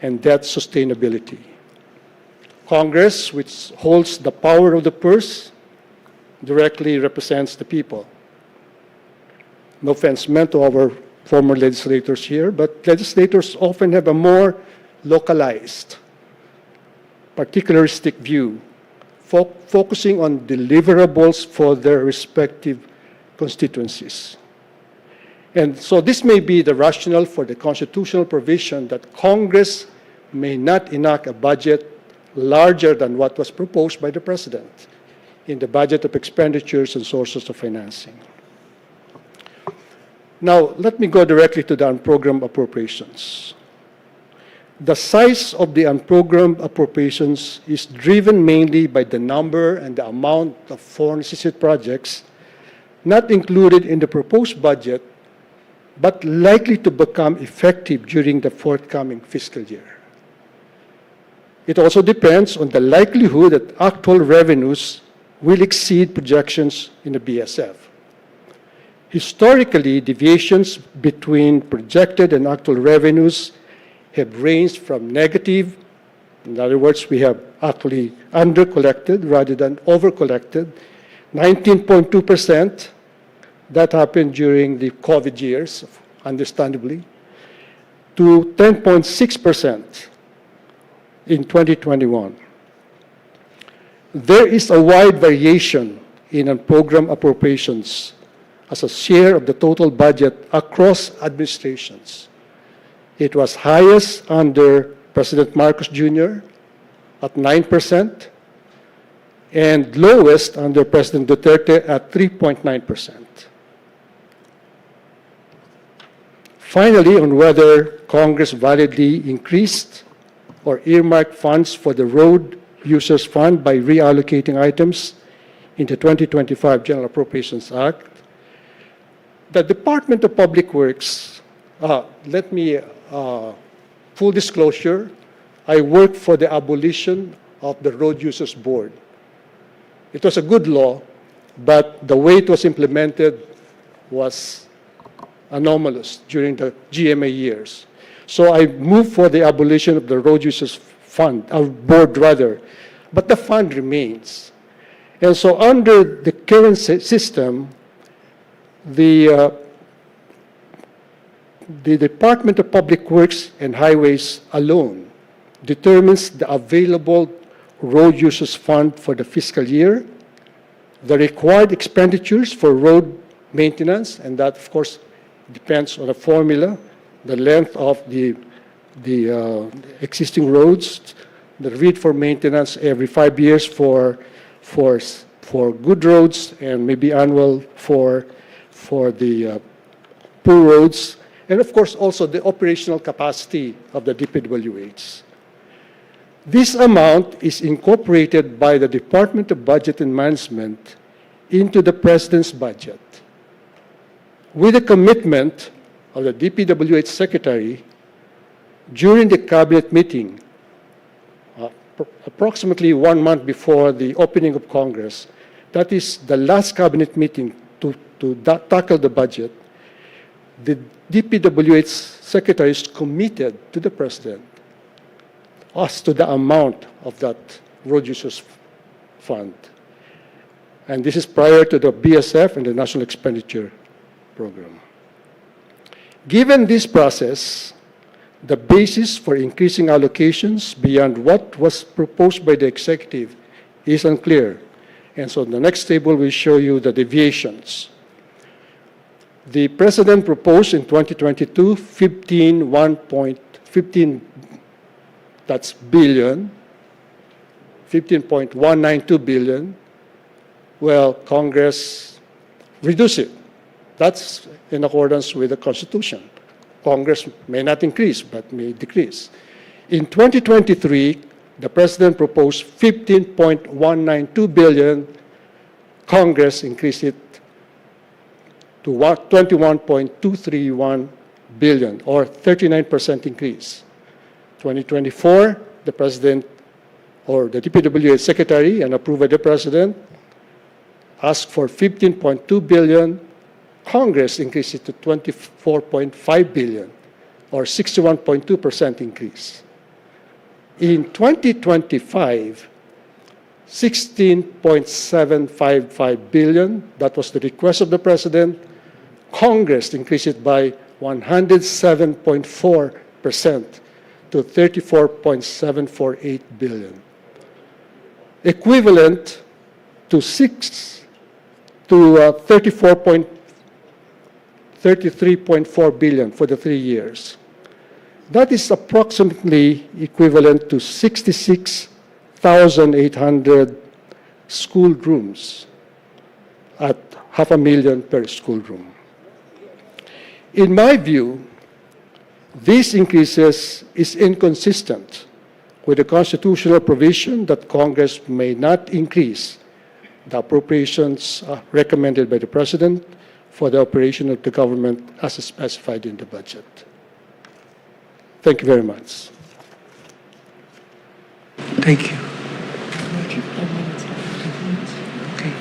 and debt sustainability. Congress, which holds the power of the purse, directly represents the people. No offense meant to our former legislators here, but legislators often have a more localized, particularistic view, focusing on deliverables for their respective constituencies. And so this may be the rationale for the constitutional provision that Congress may not enact a budget larger than what was proposed by the President in the budget of expenditures and sources of financing. Now, let me go directly to the unprogrammed appropriations. The size of the unprogrammed appropriations is driven mainly by the number and the amount of foreign-assisted projects not included in the proposed budget, but likely to become effective during the forthcoming fiscal year. It also depends on the likelihood that actual revenues will exceed projections in the BSF. Historically, deviations between projected and actual revenues have ranged from negative, in other words, we have actually under-collected rather than over-collected, 19.2%. That happened during the COVID years, understandably, to 10.6% in 2021. There is a wide variation in unprogrammed appropriations as a share of the total budget across administrations. It was highest under President Marcos Jr. at 9% and lowest under President Duterte at 3.9%. Finally, on whether Congress validly increased or earmarked funds for the Road Users Fund by reallocating items in the 2025 General Appropriations Act. The Department of Public Works, full disclosure, I worked for the abolition of the Road Users Board. It was a good law, but the way it was implemented was anomalous during the GMA years. So I moved for the abolition of the Road Users Fund, board rather, but the fund remains. And so under the current system, the Department of Public Works and Highways alone determines the available road users fund for the fiscal year, the required expenditures for road maintenance, and that of course depends on a formula, the length of the existing roads, the need for maintenance every 5 years for good roads, and maybe annual for the poor roads, and of course also the operational capacity of the DPWH. This amount is incorporated by the Department of Budget and Management into the President's budget, with a commitment of the DPWH Secretary during the Cabinet meeting, approximately 1 month before the opening of Congress. That is the last Cabinet meeting to tackle the budget. The DPWH Secretary is committed to the President as to the amount of that road users fund. And this is prior to the BSF and the National Expenditure Program. Given this process, the basis for increasing allocations beyond what was proposed by the executive is unclear. And so the next table will show you the deviations. The President proposed in 2022 15.192 billion. Well, Congress reduced it. That's in accordance with the Constitution. Congress may not increase, but may decrease. In 2023, the President proposed 15.192 billion. Congress increased it to 21.231 billion, or 39% increase. 2024, the President or the DPWH Secretary and approved by the President asked for 15.2 billion. Congress increased it to 24.5 billion, or 61.2% increase. In 2025, 16.755 billion, that was the request of the President. Congress increased it by 107.4% to 34.748 billion, equivalent to 33.4 billion for the 3 years. That is approximately equivalent to 66,800 school rooms at $500,000 per school room. In my view, these increases is inconsistent with the constitutional provision that Congress may not increase the appropriations recommended by the President for the operation of the government as specified in the budget. Thank you very much. Thank you. Okay.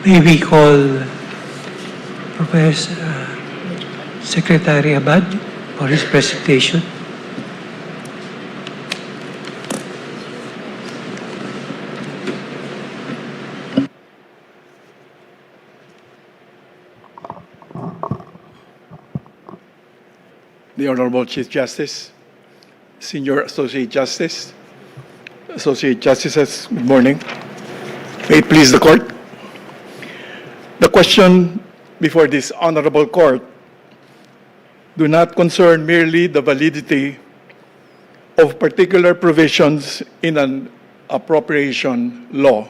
May we call Professor Secretary Abad for his presentation. The Honorable Chief Justice, Senior Associate Justice, Associate Justices, good morning. May it please the Court. The question before this Honorable Court do not concern merely the validity of particular provisions in an appropriation law.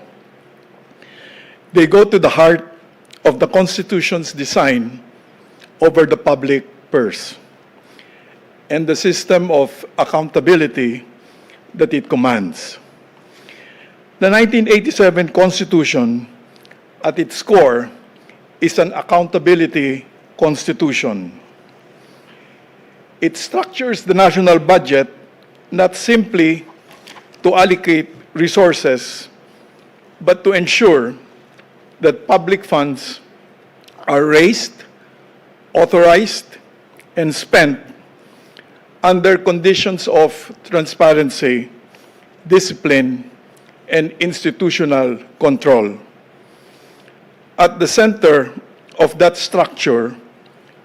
They go to the heart of the Constitution's design over the public purse and the system of accountability that it commands. The 1987 Constitution, at its core, is an accountability constitution. It structures the national budget not simply to allocate resources, but to ensure that public funds are raised, authorized, and spent under conditions of transparency, discipline, and institutional control. At the center of that structure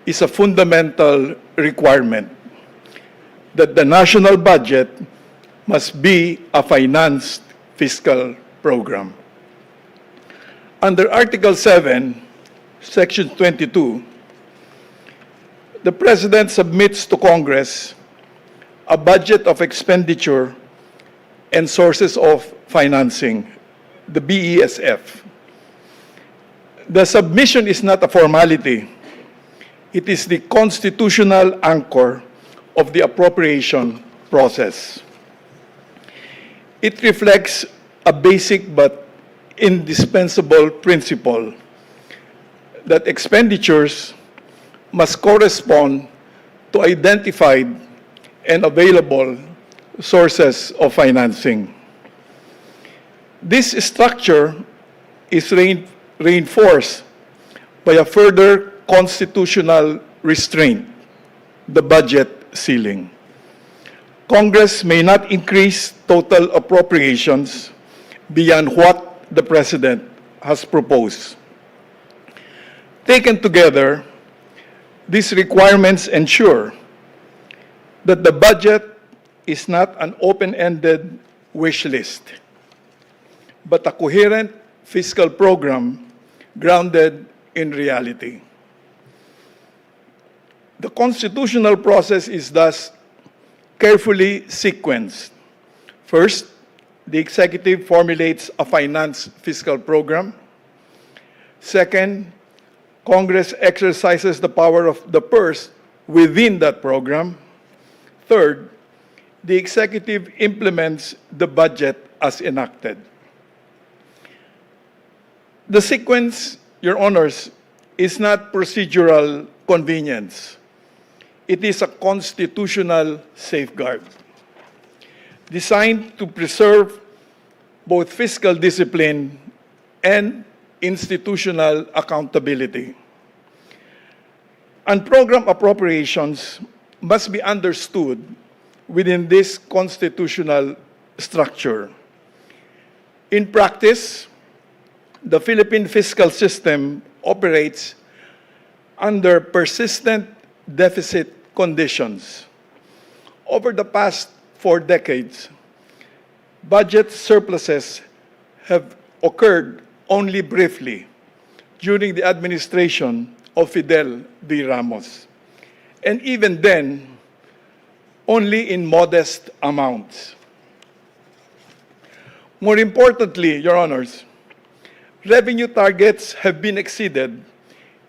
is a fundamental requirement that the national budget must be a financed fiscal program. Under Article 7, Section 22, the President submits to Congress a budget of expenditure and sources of financing, the BESF. The submission is not a formality. It is the constitutional anchor of the appropriation process. It reflects a basic but indispensable principle that expenditures must correspond to identified and available sources of financing. This structure is reinforced by a further constitutional restraint, the budget ceiling. Congress may not increase total appropriations beyond what the President has proposed. Taken together, these requirements ensure that the budget is not an open-ended wish list, but a coherent fiscal program grounded in reality. The constitutional process is thus carefully sequenced. First, the executive formulates a finance fiscal program. Second, Congress exercises the power of the purse within that program. Third, the executive implements the budget as enacted. The sequence, Your Honors, is not procedural convenience. It is a constitutional safeguard designed to preserve both fiscal discipline and institutional accountability. And program appropriations must be understood within this constitutional structure. In practice, the Philippine fiscal system operates under persistent deficit conditions. Over the past 4 decades, budget surpluses have occurred only briefly during the administration of Fidel V. Ramos, and even then, only in modest amounts. More importantly, Your Honors, revenue targets have been exceeded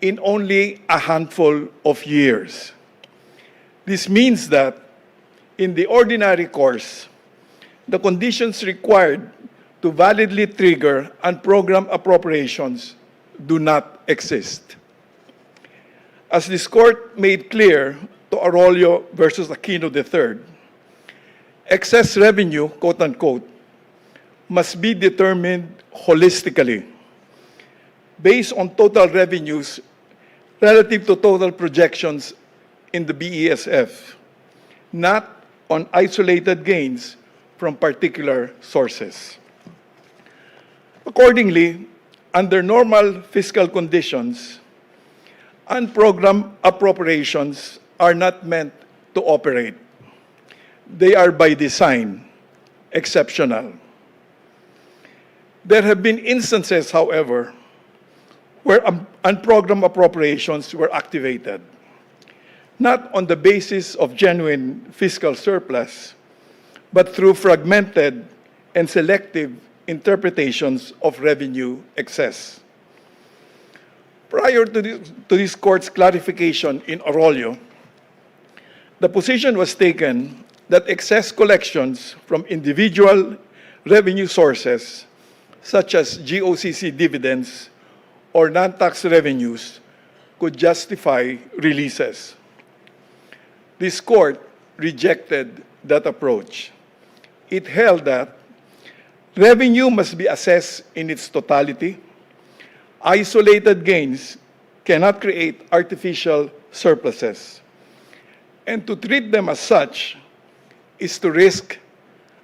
in only a handful of years. This means that in the ordinary course, the conditions required to validly trigger and program appropriations do not exist. As this court made clear to Arroyo versus Aquino III, excess revenue, quote unquote, must be determined holistically based on total revenues relative to total projections in the BESF, not on isolated gains from particular sources. Accordingly, under normal fiscal conditions, unprogrammed appropriations are not meant to operate. They are by design exceptional. There have been instances, however, where unprogrammed appropriations were activated, not on the basis of genuine fiscal surplus, but through fragmented and selective interpretations of revenue excess. Prior to this court's clarification in Arroyo, the position was taken that excess collections from individual revenue sources, such as GOCC dividends or non-tax revenues, could justify releases. This court rejected that approach. It held that revenue must be assessed in its totality. Isolated gains cannot create artificial surpluses. And to treat them as such is to risk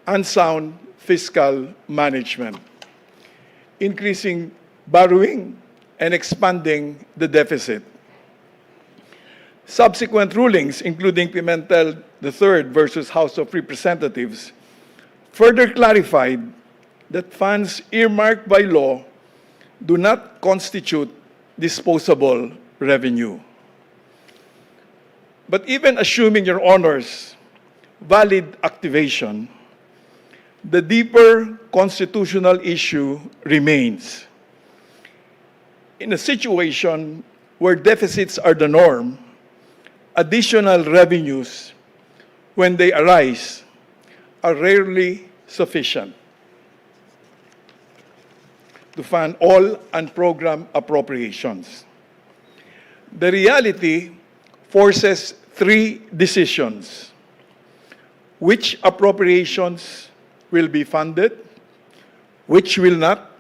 unsound fiscal management, increasing borrowing and expanding the deficit. Subsequent rulings, including Pimentel III versus House of Representatives, further clarified that funds earmarked by law do not constitute disposable revenue. But even assuming, Your Honors, valid activation, the deeper constitutional issue remains. In a situation where deficits are the norm, additional revenues, when they arise, are rarely sufficient to fund all unprogrammed appropriations. The reality forces three decisions: which appropriations will be funded, which will not,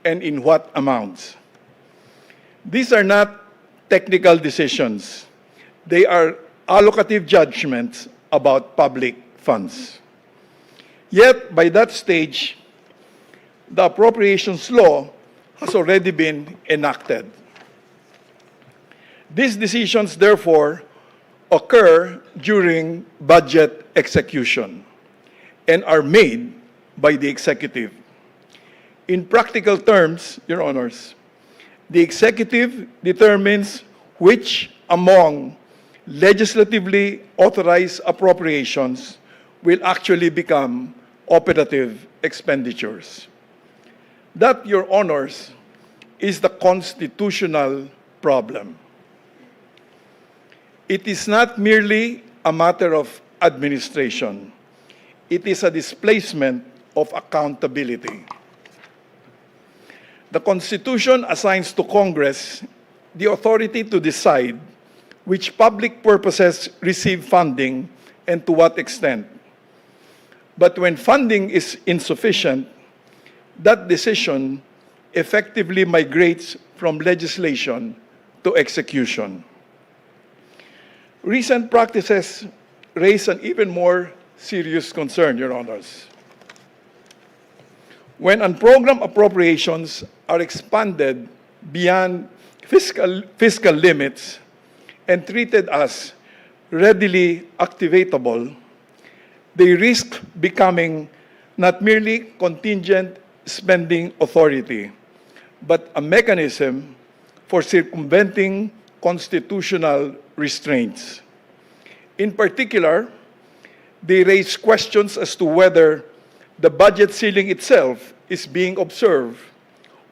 and in what amounts. These are not technical decisions. They are allocative judgments about public funds. Yet, by that stage, the appropriations law has already been enacted. These decisions, therefore, occur during budget execution and are made by the executive. In practical terms, Your Honors, the executive determines which among legislatively authorized appropriations will actually become operative expenditures. That, Your Honors, is the constitutional problem. It is not merely a matter of administration. It is a displacement of accountability. The Constitution assigns to Congress the authority to decide which public purposes receive funding and to what extent. But when funding is insufficient, that decision effectively migrates from legislation to execution. Recent practices raise an even more serious concern, Your Honors. When unprogrammed appropriations are expanded beyond fiscal limits and treated as readily activatable, they risk becoming not merely contingent spending authority, but a mechanism for circumventing constitutional restraints. In particular, they raise questions as to whether the budget ceiling itself is being observed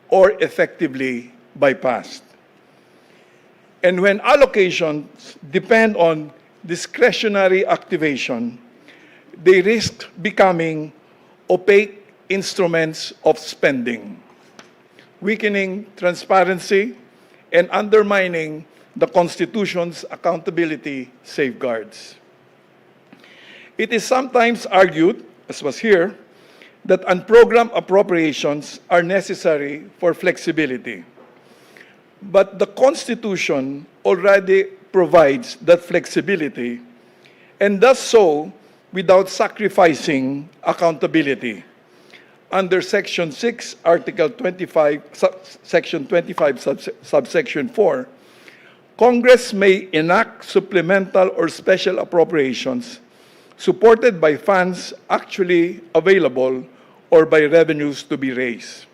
or effectively bypassed. And when allocations depend on discretionary activation, they risk becoming opaque instruments of spending, weakening transparency and undermining the Constitution's accountability safeguards. It is sometimes argued, as was here, that unprogrammed appropriations are necessary for flexibility. But the Constitution already provides that flexibility and does so without sacrificing accountability. Under Section 6, Article 25, Section 25, subsection 4, Congress may enact supplemental or special appropriations supported by funds actually available or by revenues to be raised.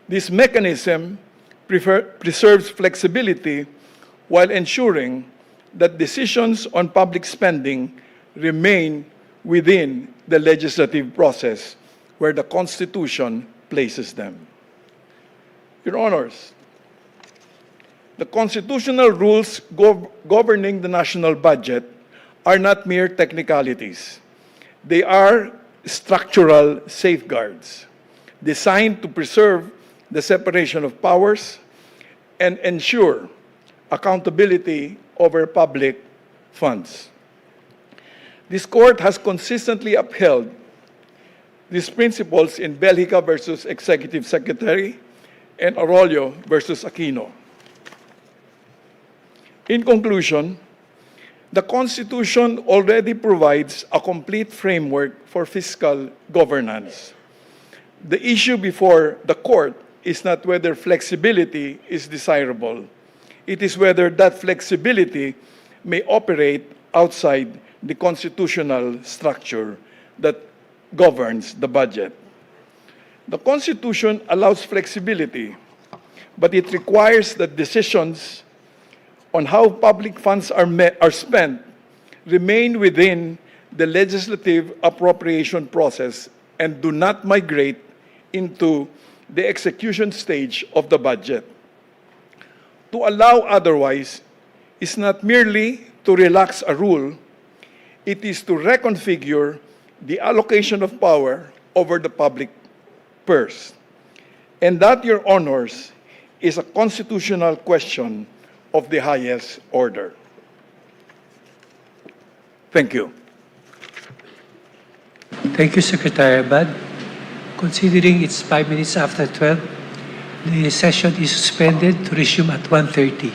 This mechanism preserves flexibility while ensuring that decisions on public spending remain within the legislative process where the Constitution places them. Your Honors, the constitutional rules governing the national budget are not mere technicalities. They are structural safeguards designed to preserve the separation of powers and ensure accountability over public funds. This court has consistently upheld these principles in Belgica versus Executive Secretary and Arroyo versus Aquino. In conclusion, the Constitution already provides a complete framework for fiscal governance. The issue before the court is not whether flexibility is desirable. It is whether that flexibility may operate outside the constitutional structure that governs the budget. The Constitution allows flexibility, but it requires that decisions on how public funds are spent remain within the legislative appropriation process and do not migrate into the execution stage of the budget. To allow otherwise is not merely to relax a rule, it is to reconfigure the allocation of power over the public purse. And that, Your Honors, is a constitutional question of the highest order. Thank you. Thank you, Secretary Abad. Considering it's 5 minutes after 12, the session is suspended to resume at 1:30.